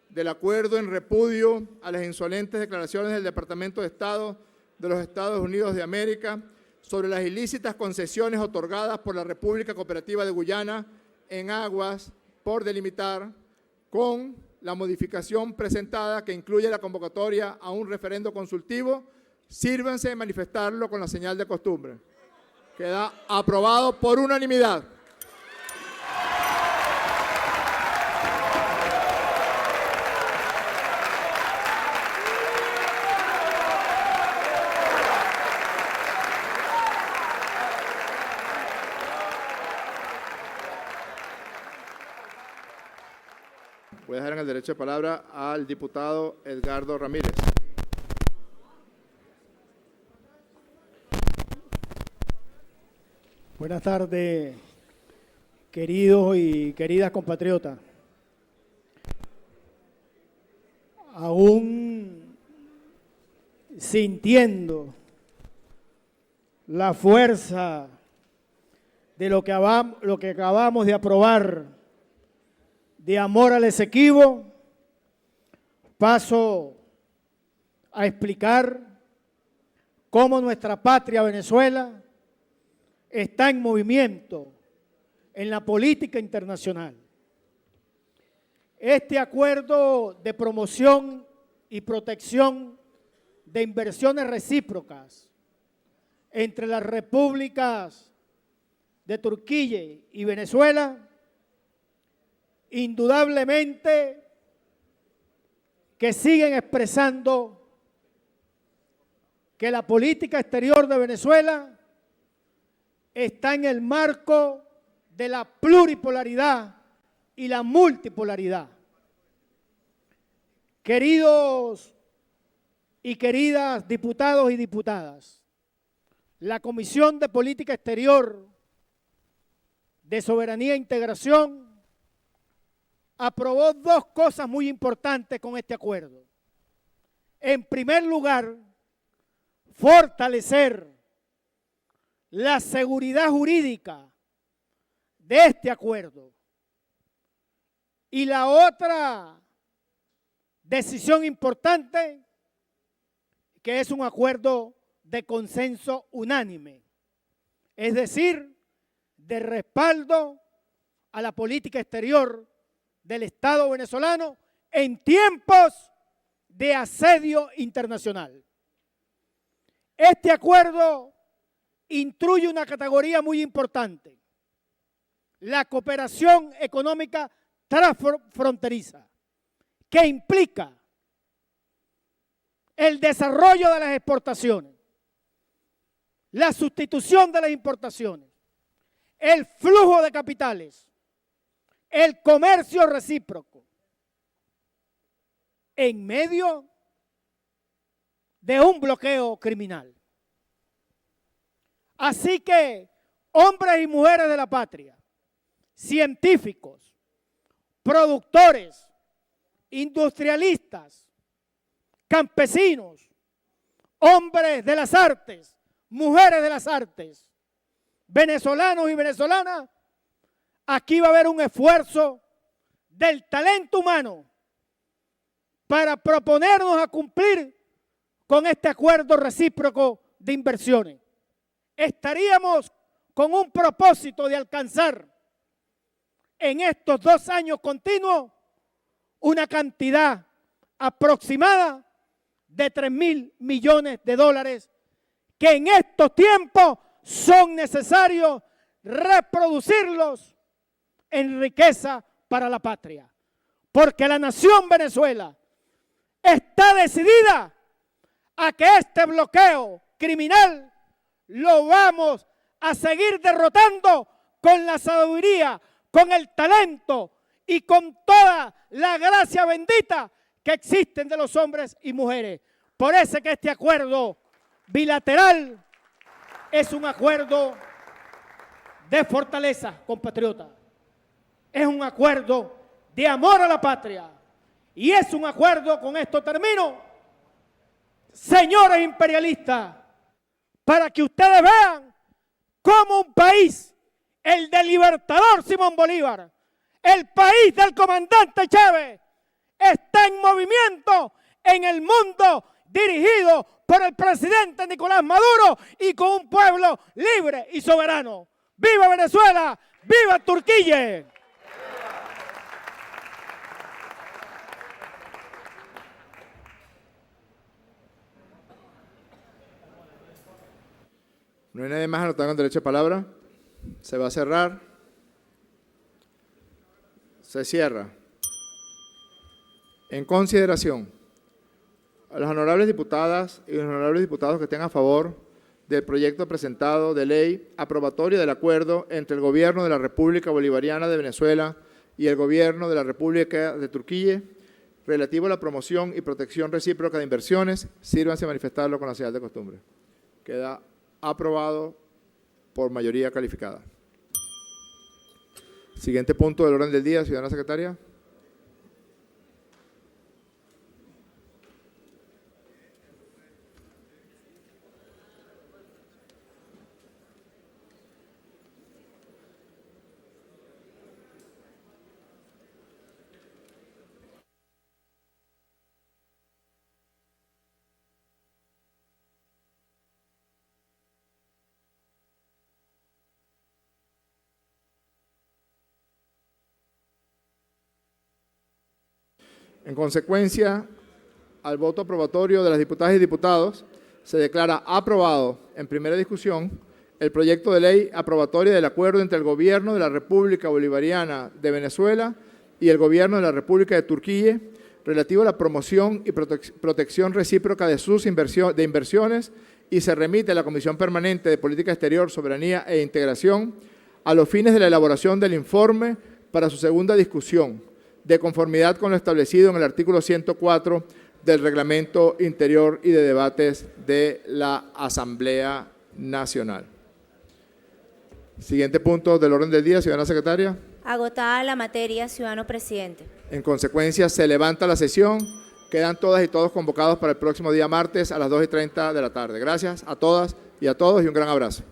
del acuerdo en repudio a las insolentes declaraciones del Departamento de Estado de los Estados Unidos de América sobre las ilícitas concesiones otorgadas por la República Cooperativa de Guyana en aguas por delimitar, con la modificación presentada que incluye la convocatoria a un referendo consultivo, sírvanse de manifestarlo con la señal de costumbre. Queda aprobado por unanimidad. Voy a dejar en el derecho de palabra al diputado Edgardo Ramírez. Buenas tardes, queridos y queridas compatriotas. Aún sintiendo la fuerza de lo que acabamos de aprobar de amor al Esequibo, paso a explicar cómo nuestra patria Venezuela está en movimiento en la política internacional. Este acuerdo de promoción y protección de inversiones recíprocas entre las repúblicas de Turquía y Venezuela, indudablemente que siguen expresando que la política exterior de Venezuela está en el marco de la pluripolaridad y la multipolaridad. Queridos y queridas diputados y diputadas, la Comisión de Política Exterior de Soberanía e Integración aprobó dos cosas muy importantes con este acuerdo. En primer lugar, fortalecer la seguridad jurídica de este acuerdo. Y la otra decisión importante, que es un acuerdo de consenso unánime, es decir, de respaldo a la política exterior del Estado venezolano en tiempos de asedio internacional. Este acuerdo incluye una categoría muy importante, la cooperación económica transfronteriza, que implica el desarrollo de las exportaciones, la sustitución de las importaciones, el flujo de capitales, el comercio recíproco, en medio de un bloqueo criminal. Así que, hombres y mujeres de la patria, científicos, productores, industrialistas, campesinos, hombres de las artes, mujeres de las artes, venezolanos y venezolanas, aquí va a haber un esfuerzo del talento humano para proponernos a cumplir con este acuerdo recíproco de inversiones. Estaríamos con un propósito de alcanzar en estos 2 años continuos una cantidad aproximada de 3.000 millones de dólares que en estos tiempos son necesarios reproducirlos en riqueza para la patria. Porque la nación Venezuela está decidida a que este bloqueo criminal lo vamos a seguir derrotando con la sabiduría, con el talento y con toda la gracia bendita que existen de los hombres y mujeres. Por eso es que este acuerdo bilateral es un acuerdo de fortaleza, compatriotas. Es un acuerdo de amor a la patria. Y es un acuerdo, con esto termino, señores imperialistas, para que ustedes vean cómo un país, el del libertador Simón Bolívar, el país del comandante Chávez, está en movimiento en el mundo dirigido por el presidente Nicolás Maduro y con un pueblo libre y soberano. ¡Viva Venezuela! ¡Viva Turquille! No hay nadie más anotado con derecho de palabra. Se va a cerrar. Se cierra. En consideración, a las honorables diputadas y los honorables diputados que estén a favor del proyecto presentado de ley aprobatoria del acuerdo entre el Gobierno de la República Bolivariana de Venezuela y el Gobierno de la República de Turquía relativo a la promoción y protección recíproca de inversiones, sírvanse a manifestarlo con la señal de costumbre. Queda aprobado por mayoría calificada. Siguiente punto del orden del día, ciudadana secretaria. En consecuencia, al voto aprobatorio de las diputadas y diputados, se declara aprobado en primera discusión el proyecto de ley aprobatoria del acuerdo entre el Gobierno de la República Bolivariana de Venezuela y el Gobierno de la República de Turquía relativo a la promoción y protección recíproca de sus inversiones y se remite a la Comisión Permanente de Política Exterior, Soberanía e Integración a los fines de la elaboración del informe para su segunda discusión, de conformidad con lo establecido en el artículo 104 del Reglamento Interior y de Debates de la Asamblea Nacional. Siguiente punto del orden del día, ciudadana secretaria. Agotada la materia, ciudadano presidente. En consecuencia, se levanta la sesión. Quedan todas y todos convocados para el próximo día martes a las 2:30 de la tarde. Gracias a todas y a todos y un gran abrazo.